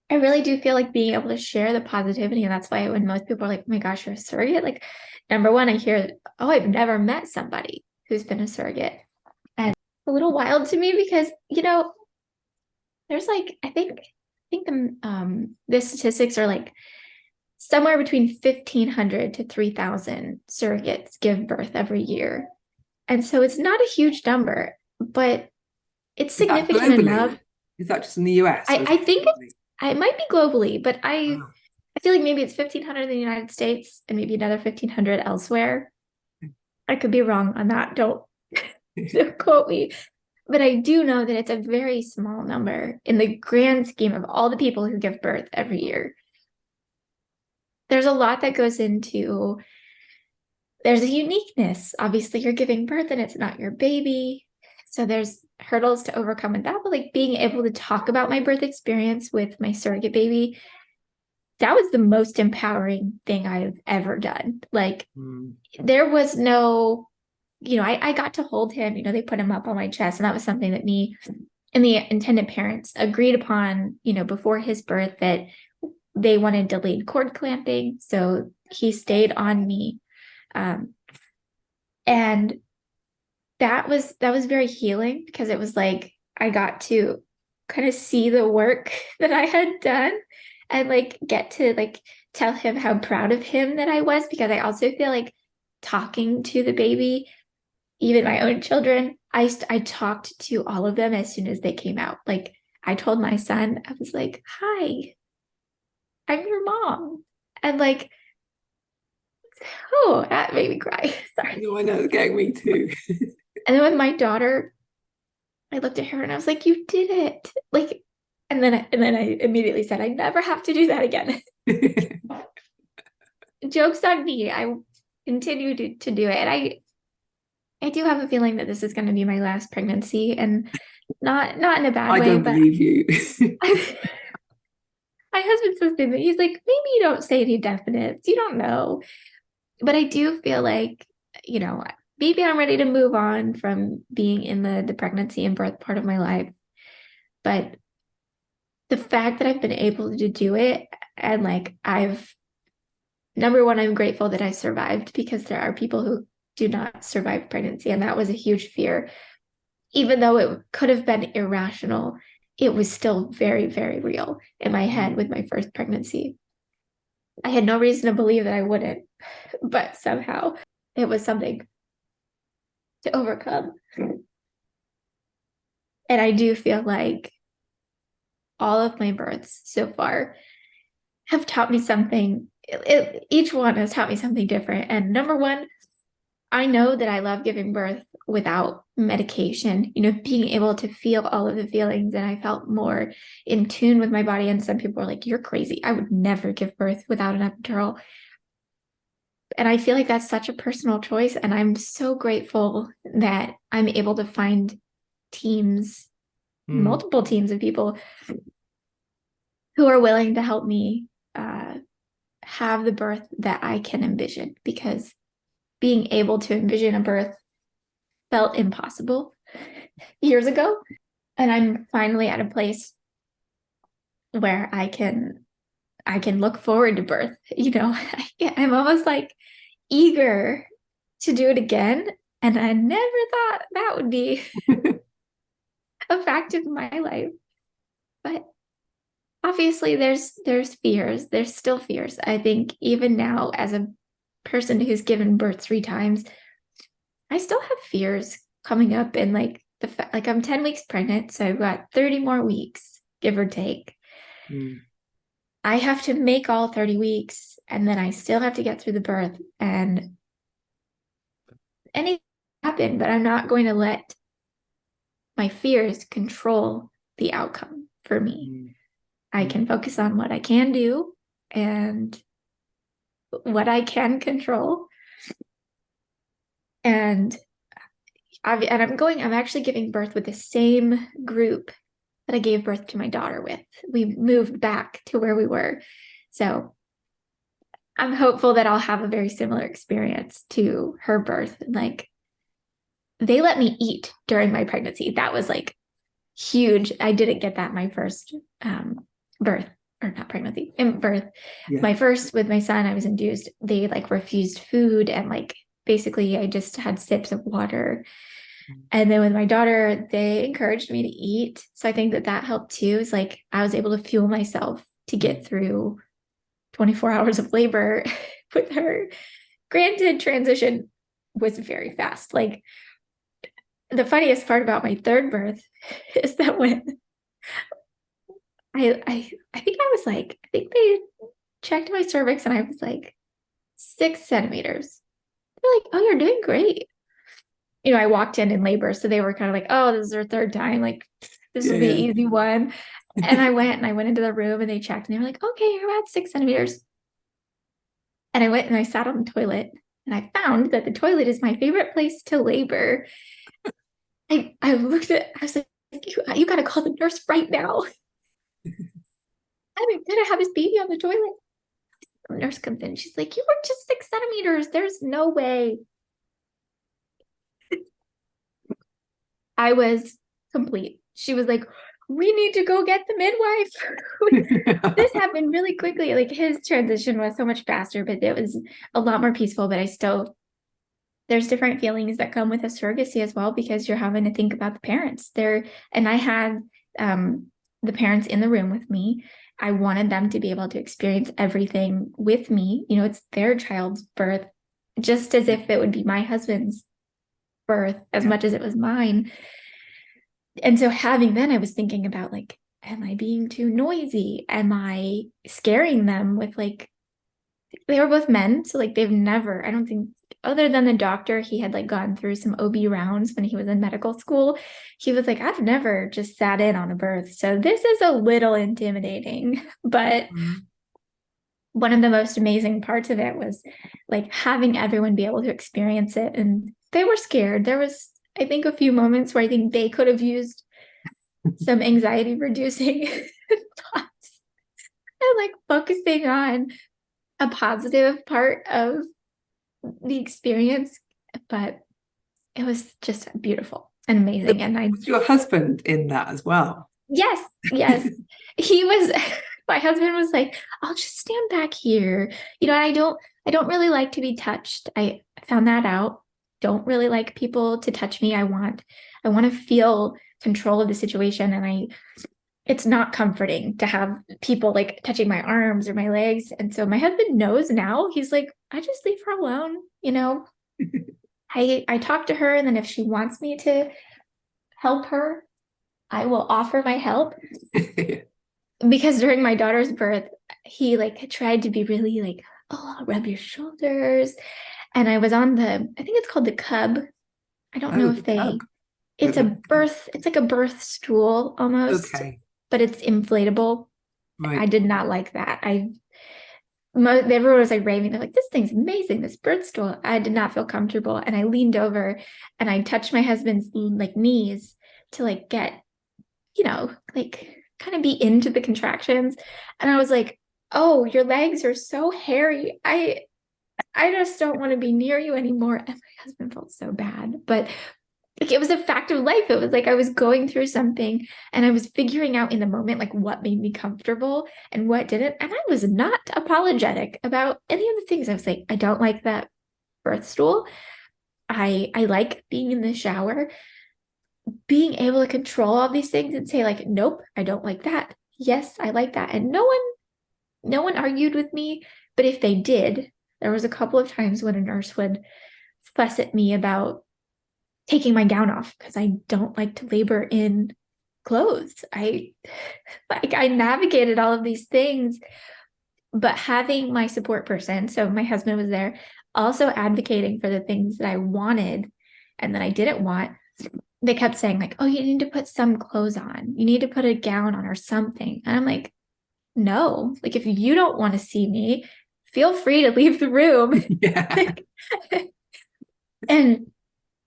I really do feel like being able to share the positivity. And that's why when most people are like, oh my gosh, you're a surrogate, like number one, I hear, oh, I've never met somebody who's been a surrogate. And it's a little wild to me because, there's like I think the statistics are like somewhere between 1,500 to 3,000 surrogates give birth every year. And so it's not a huge number, but it's Is that significant enough. globally? Is that just in the US, or is I it think globally? it might be globally, but Wow. I feel like maybe it's 1,500 in the United States and maybe another 1,500 elsewhere. I could be wrong on that. Don't quote me. But I do know that it's a very small number in the grand scheme of all the people who give birth every year. There's a lot that goes into, there's a uniqueness. Obviously, you're giving birth and it's not your baby. So there's hurdles to overcome with that. But like being able to talk about my birth experience with my surrogate baby, that was the most empowering thing I've ever done. Like there was no, I got to hold him, they put him up on my chest. And that was something that me and the intended parents agreed upon, before his birth, that they wanted delayed cord clamping. So he stayed on me. And that was very healing because it was like I got to kind of see the work that I had done and like get to like tell him how proud of him that I was, because I also feel like talking to the baby, even my own children, I talked to all of them as soon as they came out. Like I told my son, I was like, "Hi, I'm your mom," and like, oh, that made me cry. Sorry. I know, it's getting me too. And then with my daughter, I looked at her and I was like, "You did it!" Like, and then I immediately said, "I never have to do that again." Joke's on me. I continue to do it, and I do have a feeling that this is going to be my last pregnancy, and not in a bad I way, don't but believe you. my husband says to me, he's like, maybe you don't say any definites. You don't know. But I do feel like, maybe I'm ready to move on from being in the pregnancy and birth part of my life. But the fact that I've been able to do it, and like number one, I'm grateful that I survived, because there are people who do not survive pregnancy. And that was a huge fear. Even though it could have been irrational, it was still very, very real in my head with my first pregnancy. I had no reason to believe that I wouldn't, but somehow it was something to overcome. And I do feel like all of my births so far have taught me something. Each one has taught me something different. And number one, I know that I love giving birth without medication, being able to feel all of the feelings. And I felt more in tune with my body. And some people are like, you're crazy. I would never give birth without an epidural. And I feel like that's such a personal choice. And I'm so grateful that I'm able to find teams, multiple teams of people who are willing to help me have the birth that I can envision, because being able to envision a birth felt impossible years ago. And I'm finally at a place where I can look forward to birth. I'm almost like eager to do it again. And I never thought that would be a fact of my life. But obviously there's fears. There's still fears. I think even now, as a person who's given birth 3 times, I still have fears coming up. And like I'm 10 weeks pregnant, so I've got 30 more weeks, give or take. I have to make all 30 weeks, and then I still have to get through the birth, and anything can happen, but I'm not going to let my fears control the outcome for me. I can focus on what I can do and what I can control. And I'm actually giving birth with the same group that I gave birth to my daughter with. We moved back to where we were. So I'm hopeful that I'll have a very similar experience to her birth. Like, they let me eat during my pregnancy. That was like huge. I didn't get that my first birth, or not pregnancy, in birth. Yeah. My first with my son, I was induced. They like refused food, and like basically I just had sips of water. And then with my daughter, they encouraged me to eat. So I think that helped too. Is like I was able to fuel myself to get through 24 hours of labor with her. Granted, transition was very fast. Like, the funniest part about my third birth is that when I think they checked my cervix and I was like 6 centimeters. They're like, oh, you're doing great. I walked in labor, so they were kind of like, oh, this is our 3rd time. Like, this will be an easy one. And I went into the room and they checked and they were like, okay, you're about 6 centimeters. And I went and I sat on the toilet and I found that the toilet is my favorite place to labor. I looked at, I was like, you got to call the nurse right now. I'm going to have this baby on the toilet. The nurse comes in. She's like, you were just 6 centimeters. There's no way. I was complete. She was like, we need to go get the midwife. This happened really quickly. Like, his transition was so much faster, but it was a lot more peaceful. But there's different feelings that come with a surrogacy as well, because you're having to think about the parents there. And I had the parents in the room with me. I wanted them to be able to experience everything with me. It's their child's birth, just as if it would be my husband's birth as much as it was mine. And so having then, I was thinking about like, am I being too noisy? Am I scaring them with like, they were both men. So like, they've never, I don't think, other than the doctor, he had like gone through some OB rounds when he was in medical school. He was like, I've never just sat in on a birth. So this is a little intimidating, but one of the most amazing parts of it was like having everyone be able to experience it. And they were scared. There was, I think, a few moments where I think they could have used some anxiety reducing thoughts and like focusing on a positive part of the experience. But it was just beautiful and amazing. And was your husband in that as well? Yes. He was. My husband was like, I'll just stand back here. I don't really like to be touched. I found that out. Don't really like people to touch me. I want to feel control of the situation. And it's not comforting to have people like touching my arms or my legs. And so my husband knows now. He's like, I just leave her alone. I talk to her, and then if she wants me to help her, I will offer my help. Because during my daughter's birth, he like tried to be really like, oh, I'll rub your shoulders. And I was on I think it's called the cub. I don't know Oh, if the cub. it's it's like a birth stool almost, Okay, but it's inflatable. I right. did not like that. Everyone was like raving. They're like, this thing's amazing, this birth stool. I did not feel comfortable. And I leaned over and I touched my husband's like knees to like get, like kind of be into the contractions. And I was like, oh, your legs are so hairy. I just don't want to be near you anymore. And my husband felt so bad. But like it was a fact of life. It was like I was going through something and I was figuring out in the moment like what made me comfortable and what didn't. And I was not apologetic about any of the things. I was like, I don't like that birth stool. I like being in the shower, being able to control all these things and say like, nope, I don't like that. Yes, I like that. And no one argued with me. But if they did, there was a couple of times when a nurse would fuss at me about taking my gown off because I don't like to labor in clothes. I navigated all of these things, but having my support person, so my husband was there, also advocating for the things that I wanted and that I didn't want. They kept saying like, oh, you need to put some clothes on. You need to put a gown on or something. And I'm like, no, like if you don't want to see me, feel free to leave the room. Yeah. And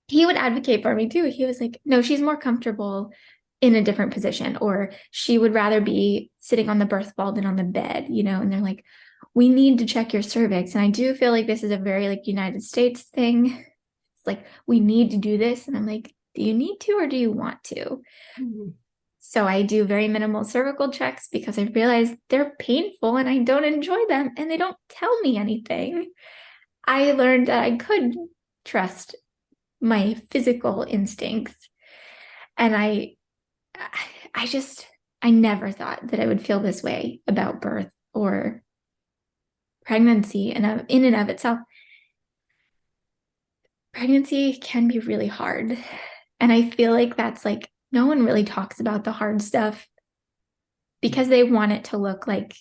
he would advocate for me too. He was like, no, she's more comfortable in a different position, or she would rather be sitting on the birth ball than on the bed, and they're like, we need to check your cervix. And I do feel like this is a very like United States thing. It's like, we need to do this. And I'm like, do you need to, or do you want to? Mm-hmm. So I do very minimal cervical checks because I realize they're painful and I don't enjoy them and they don't tell me anything. I learned that I could trust my physical instincts. And I never thought that I would feel this way about birth or pregnancy. And in and of itself, pregnancy can be really hard. And I feel like that's like, no one really talks about the hard stuff because they want it to look like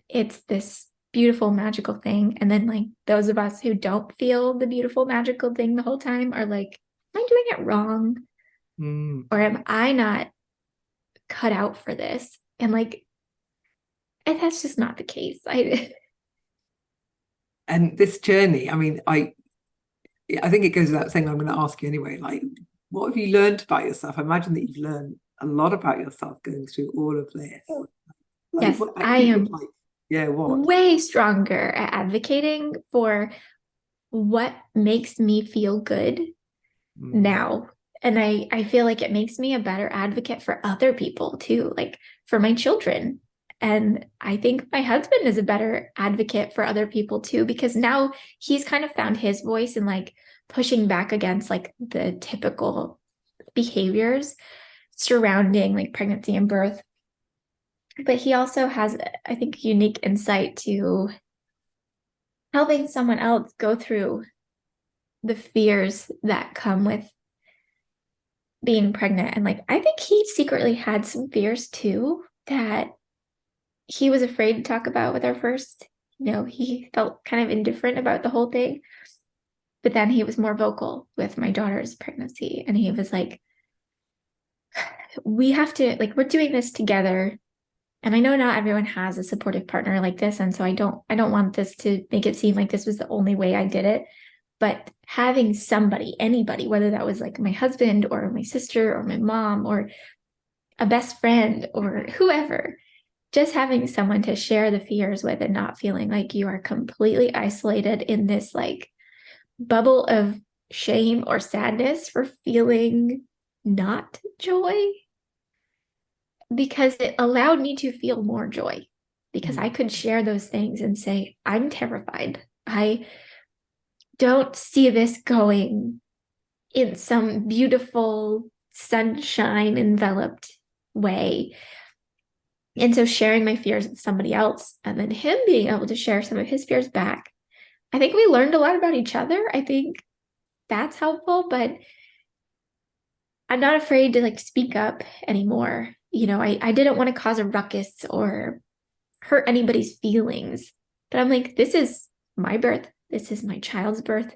it's this beautiful, magical thing. And then like those of us who don't feel the beautiful, magical thing the whole time are like, am I doing it wrong? Or am I not cut out for this? And like, and that's just not the case. And this journey, I mean, I think it goes without saying, I'm going to ask you anyway, like, what have you learned about yourself? I imagine that you've learned a lot about yourself going through all of this. Like, Yes, I am what? way stronger at advocating for what makes me feel good now. And I feel like it makes me a better advocate for other people too, like for my children. And I think my husband is a better advocate for other people too, because now he's kind of found his voice in like pushing back against like the typical behaviors surrounding like pregnancy and birth. But he also has, I think, unique insight to helping someone else go through the fears that come with being pregnant. And like, I think he secretly had some fears too that he was afraid to talk about with our first. He felt kind of indifferent about the whole thing. But then he was more vocal with my daughter's pregnancy. And he was like, we have to, like, we're doing this together. And I know not everyone has a supportive partner like this. And so I don't want this to make it seem like this was the only way I did it. But having somebody, anybody, whether that was like my husband or my sister or my mom or a best friend or whoever, just having someone to share the fears with and not feeling like you are completely isolated in this like bubble of shame or sadness for feeling not joy, because it allowed me to feel more joy because I could share those things and say, I'm terrified. I don't see this going in some beautiful sunshine enveloped way. And so sharing my fears with somebody else and then him being able to share some of his fears back, I think we learned a lot about each other. I think that's helpful, but I'm not afraid to like speak up anymore. I didn't want to cause a ruckus or hurt anybody's feelings. But I'm like, this is my birth. This is my child's birth.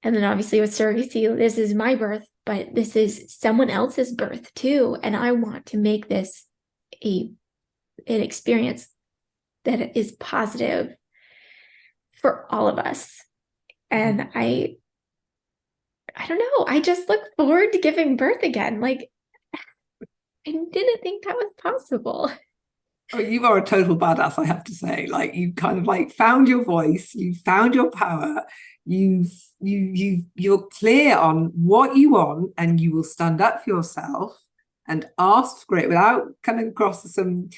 And then obviously with surrogacy, this is my birth, but this is someone else's birth too. And I want to make this an experience that is positive for all of us. And I don't know, I just look forward to giving birth again. Like, I didn't think that was possible. Oh, you are a total badass, I have to say. Like, you kind of like found your voice, you found your power, you're clear on what you want, and you will stand up for yourself and ask for it without coming across as some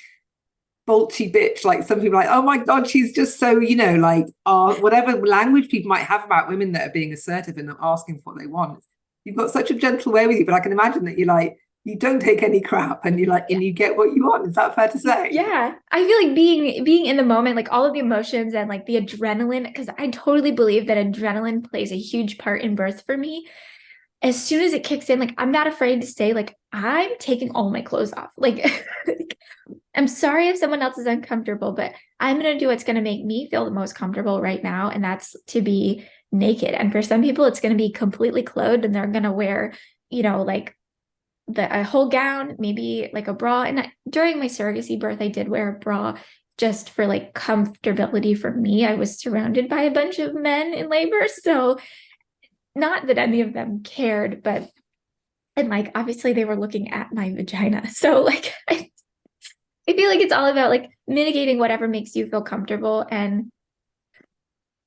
bolchy bitch. Like some people are like, oh my God, she's just so, like whatever language people might have about women that are being assertive and asking for what they want. You've got such a gentle way with you, but I can imagine that you're like, you don't take any crap, and you're like, and you get what you want. Is that fair to say? Yeah. I feel like being in the moment, like all of the emotions and like the adrenaline, because I totally believe that adrenaline plays a huge part in birth for me. As soon as it kicks in, like I'm not afraid to say, like, I'm taking all my clothes off. Like, I'm sorry if someone else is uncomfortable, but I'm going to do what's going to make me feel the most comfortable right now. And that's to be naked. And for some people, it's going to be completely clothed and they're going to wear, like a whole gown, maybe like a bra. And during my surrogacy birth, I did wear a bra just for like comfortability for me. I was surrounded by a bunch of men in labor. So not that any of them cared, but, and like, obviously they were looking at my vagina. So like, I feel like it's all about like mitigating whatever makes you feel comfortable. And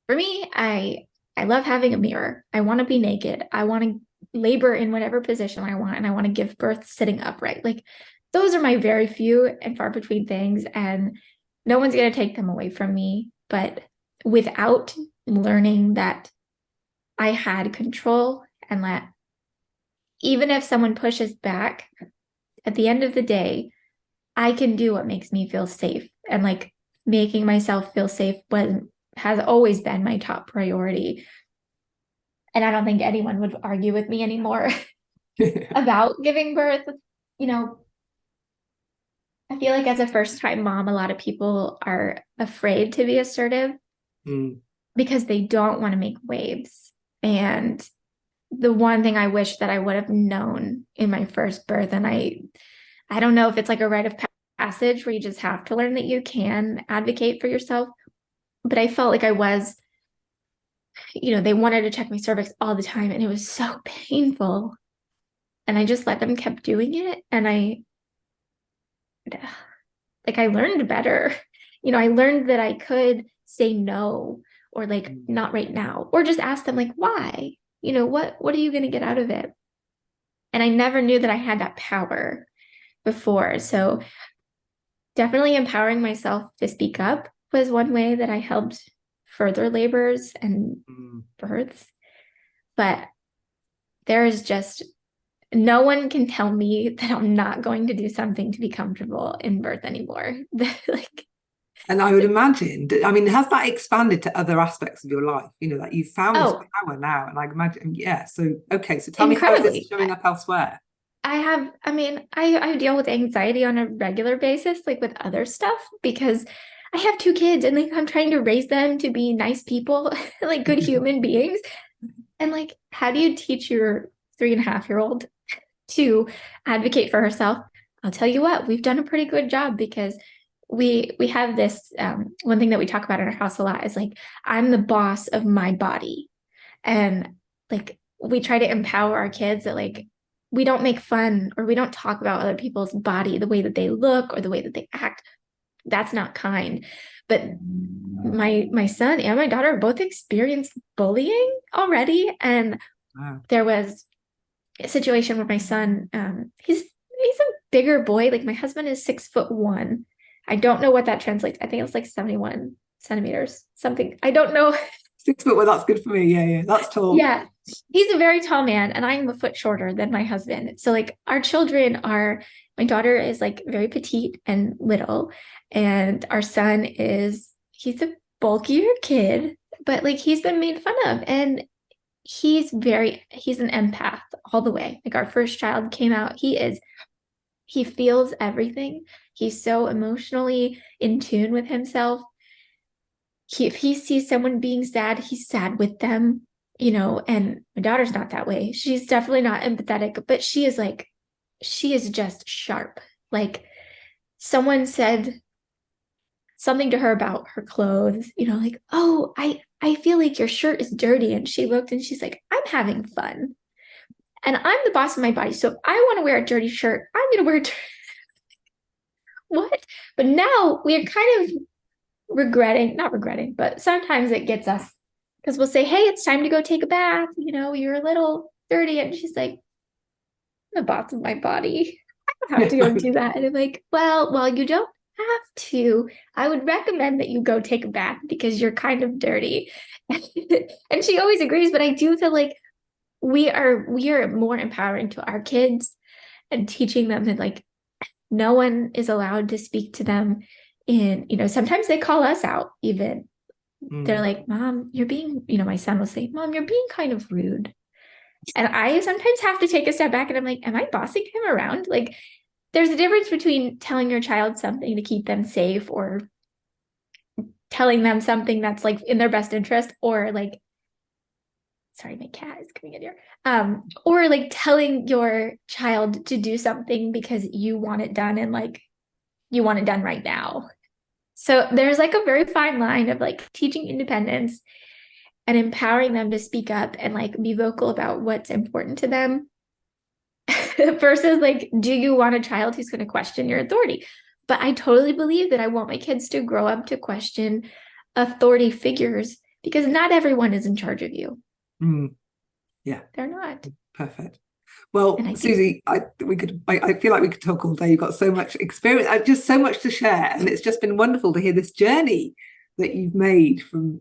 for me, I love having a mirror. I want to be naked. I want to labor in whatever position I want. And I want to give birth sitting upright. Like those are my very few and far between things. And no one's going to take them away from me. But without learning that I had control and that even if someone pushes back, at the end of the day, I can do what makes me feel safe. And like making myself feel safe has always been my top priority. And I don't think anyone would argue with me anymore about giving birth. I feel like as a first-time mom, a lot of people are afraid to be assertive because they don't want to make waves. And the one thing I wish that I would have known in my first birth, and I don't know if it's like a rite of passage where you just have to learn that you can advocate for yourself, but I felt like I was, they wanted to check my cervix all the time and it was so painful. And I just let them keep doing it. And I learned better. I learned that I could say no or like not right now, or just ask them like, why? What are you going to get out of it? And I never knew that I had that power before. So definitely empowering myself to speak up was one way that I helped further labors and births. But there is just no one can tell me that I'm not going to do something to be comfortable in birth anymore. And I would imagine, has that expanded to other aspects of your life? That you've found this power now, and I imagine, yeah. So, okay, so tell me, how is this showing up elsewhere? I deal with anxiety on a regular basis, like with other stuff, because I have 2 kids and like I'm trying to raise them to be nice people, like good human beings. And like, how do you teach your 3.5-year-old to advocate for herself? I'll tell you what, we've done a pretty good job because we have this one thing that we talk about in our house a lot is like, I'm the boss of my body. And like, we try to empower our kids that like, we don't make fun or we don't talk about other people's body, the way that they look or the way that they act. That's not kind. But my son and my daughter both experienced bullying already. And there was a situation where my son, he's a bigger boy. Like my husband is 6'1". I don't know what that translates. I think it's like 71 centimeters, something. I don't know. 6 foot, well, that's good for me. Yeah, that's tall. Yeah, he's a very tall man and I'm a foot shorter than my husband. So like our children are, my daughter is like very petite and little, and our son he's a bulkier kid, but like he's been made fun of. And he's an empath all the way. Like our first child came out, he feels everything. He's so emotionally in tune with himself. If he sees someone being sad, he's sad with them, and my daughter's not that way. She's definitely not empathetic, but she is just sharp. Like someone said something to her about her clothes, like, oh, I feel like your shirt is dirty. And she looked and she's like, I'm having fun. And I'm the boss of my body. So if I want to wear a dirty shirt, I'm going to wear what? But now we're kind of not regretting, but sometimes it gets us because we'll say, hey, it's time to go take a bath. You're a little dirty. And she's like, I'm the boss of my body. I don't have to go do that. And I'm like, well, you don't have to. I would recommend that you go take a bath because you're kind of dirty. And she always agrees, but I do feel like we are more empowering to our kids and teaching them that like no one is allowed to speak to them in, sometimes they call us out even. They're like, Mom, you're being, my son will say, Mom, you're being kind of rude. And I sometimes have to take a step back and I'm like, am I bossing him around? Like, there's a difference between telling your child something to keep them safe or telling them something that's like in their best interest, or like, sorry, my cat is coming in here. Or like telling your child to do something because you want it done and like you want it done right now. So there's like a very fine line of like teaching independence and empowering them to speak up and like be vocal about what's important to them versus like, do you want a child who's going to question your authority? But I totally believe that I want my kids to grow up to question authority figures because not everyone is in charge of you. Yeah, they're not. Perfect. Well, Susie, I feel like we could talk all day. You've got so much experience, just so much to share, and it's just been wonderful to hear this journey that you've made from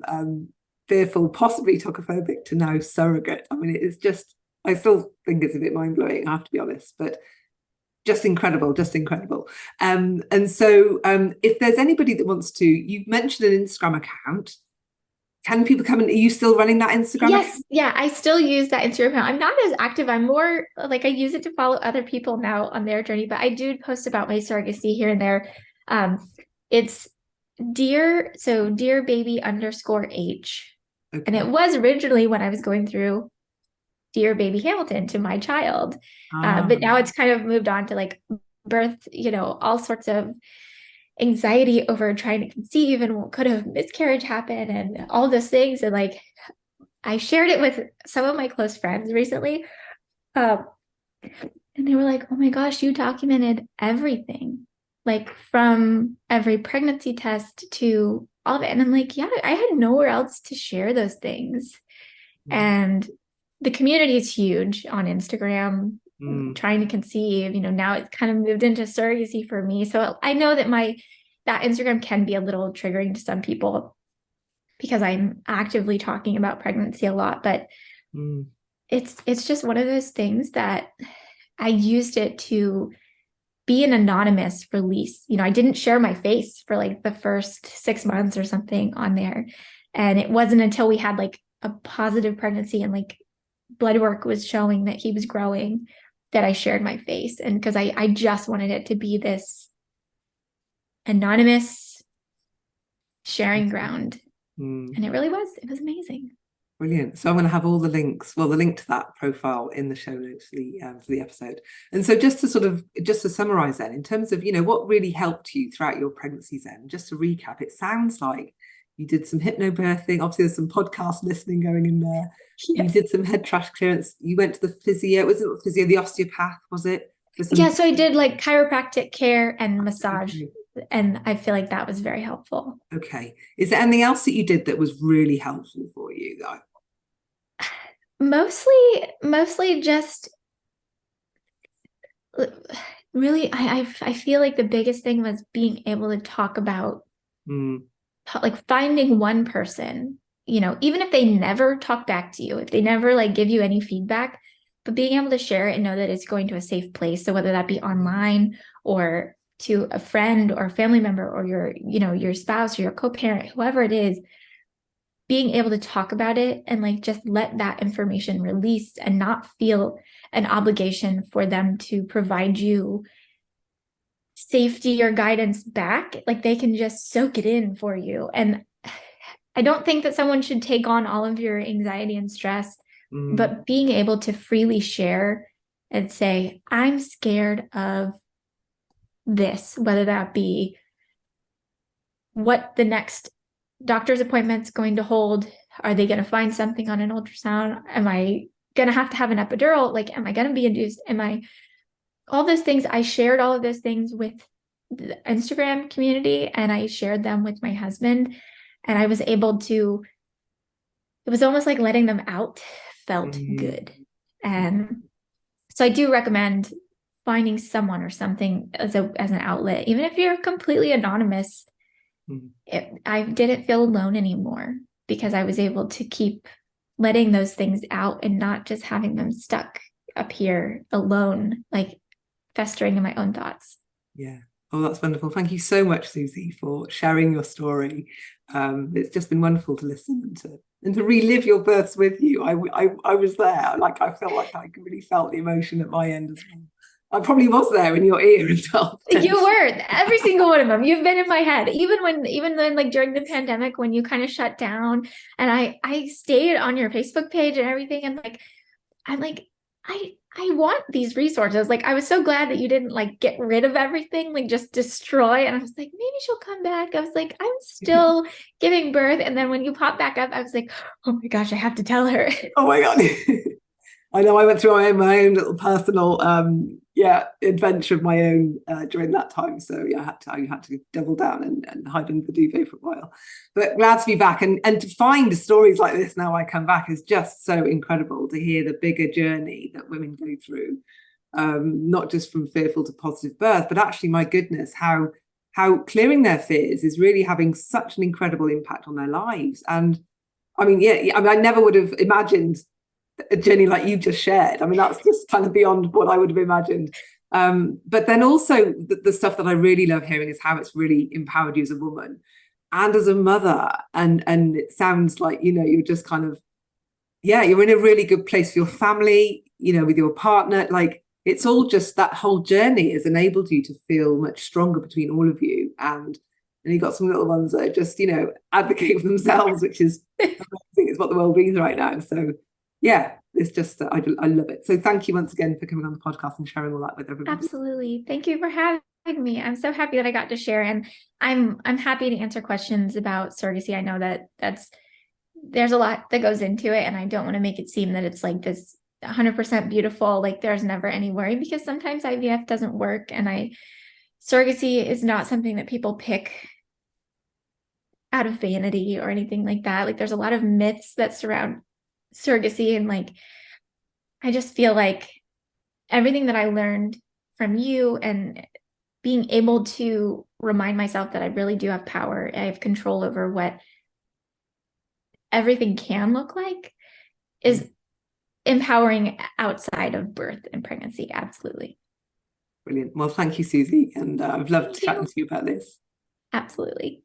fearful, possibly tokophobic, to now surrogate. I mean, it's just, I still think it's a bit mind-blowing, I have to be honest, but just incredible, just incredible. And so if there's anybody that wants to, you've mentioned an Instagram account. Can people come in? Are you still running that Instagram Yes, account? Yeah, I still use that Instagram account. I'm not as active. I'm more like I use it to follow other people now on their journey, but I do post about my surrogacy here and there. It's dear baby _H. Okay. And it was originally when I was going through dear baby Hamilton to my child. But now it's kind of moved on to like birth, all sorts of anxiety over trying to conceive and what could have miscarriage happen and all those things. And like, I shared it with some of my close friends recently. And they were like, oh my gosh, you documented everything, like from every pregnancy test to all of it. And I'm like, yeah, I had nowhere else to share those things. And the community is huge on Instagram. Trying to conceive, now it's kind of moved into surrogacy for me. So I know that that Instagram can be a little triggering to some people because I'm actively talking about pregnancy a lot, but it's just one of those things that I used it to be an anonymous release. I didn't share my face for like the first 6 months or something on there. And it wasn't until we had like a positive pregnancy and like blood work was showing that he was growing that I shared my face. And because I just wanted it to be this anonymous sharing ground. And it really was. It was amazing. Brilliant. So I'm going to have all the links, well, the link to that profile in the show notes for the episode. And so just to summarize then, in terms of, what really helped you throughout your pregnancies then, just to recap, it sounds like you did some hypnobirthing. Obviously, there's some podcast listening going in there. Yes. You did some head trash clearance. You went to the physio. Was it the physio, the osteopath, was it? Yeah, so I did like chiropractic care and massage. Okay. And I feel like that was very helpful. Okay. Is there anything else that you did that was really helpful for you, though? Mostly just really, I feel like the biggest thing was being able to talk about like finding one person, even if they never talk back to you, if they never like give you any feedback, but being able to share it and know that it's going to a safe place. So whether that be online or to a friend or a family member or your spouse or your co-parent, whoever it is, being able to talk about it and like just let that information release and not feel an obligation for them to provide you safety or guidance back. Like they can just soak it in for you. And I don't think that someone should take on all of your anxiety and stress, but being able to freely share and say, I'm scared of this, whether that be what the next doctor's appointment's going to hold. Are they going to find something on an ultrasound? Am I going to have an epidural? Like, am I going to be induced? All those things? I shared all of those things with the Instagram community, and I shared them with my husband, and I was able to, it was almost like letting them out felt good. And so I do recommend finding someone or something as an outlet, even if you're completely anonymous. I didn't feel alone anymore because I was able to keep letting those things out and not just having them stuck up here alone, like festering in my own thoughts. Yeah. Oh, that's wonderful. Thank you so much, Susie, for sharing your story. It's just been wonderful to listen and to relive your births with you. I was there. Like, I felt like I really felt the emotion at my end as well. I probably was there in your ear as well. You were, every single one of them. You've been in my head, even then, like during the pandemic when you kind of shut down, and I stayed on your Facebook page and everything, and like I'm like I want these resources. Like I was so glad that you didn't like get rid of everything, like just destroy. And I was like, maybe she'll come back. I was like, I'm still giving birth. And then when you pop back up, I was like, oh my gosh, I have to tell her. Oh my God. I know I went through my own little personal adventure of my own during that time. So yeah, I had to double down and hide under the duvet for a while. But glad to be back, and to find stories like this now I come back is just so incredible to hear the bigger journey that women go through, not just from fearful to positive birth, but actually, my goodness, how clearing their fears is really having such an incredible impact on their lives. And I mean, I never would have imagined a journey like you just shared. I mean, that's just kind of beyond what I would have imagined. But then also the stuff that I really love hearing is how it's really empowered you as a woman and as a mother. And it sounds like, you're just kind of, you're in a really good place for your family, with your partner. Like it's all just that whole journey has enabled you to feel much stronger between all of you. And you've got some little ones that are just, advocate for themselves, which is, I think it's what the world needs right now. So yeah, it's just, I love it. So thank you once again for coming on the podcast and sharing all that with everybody. Absolutely. Thank you for having me. I'm so happy that I got to share, and I'm happy to answer questions about surrogacy. I know that there's a lot that goes into it, and I don't want to make it seem that it's like this 100% beautiful, like there's never any worry, because sometimes IVF doesn't work, and surrogacy is not something that people pick out of vanity or anything like that. Like there's a lot of myths that surround surrogacy, and like I just feel like everything that I learned from you and being able to remind myself that I really do have power, I have control over what everything can look like, is empowering outside of birth and pregnancy. Absolutely. Brilliant. Well, thank you, Susie, and I've loved chatting to you about this. Absolutely.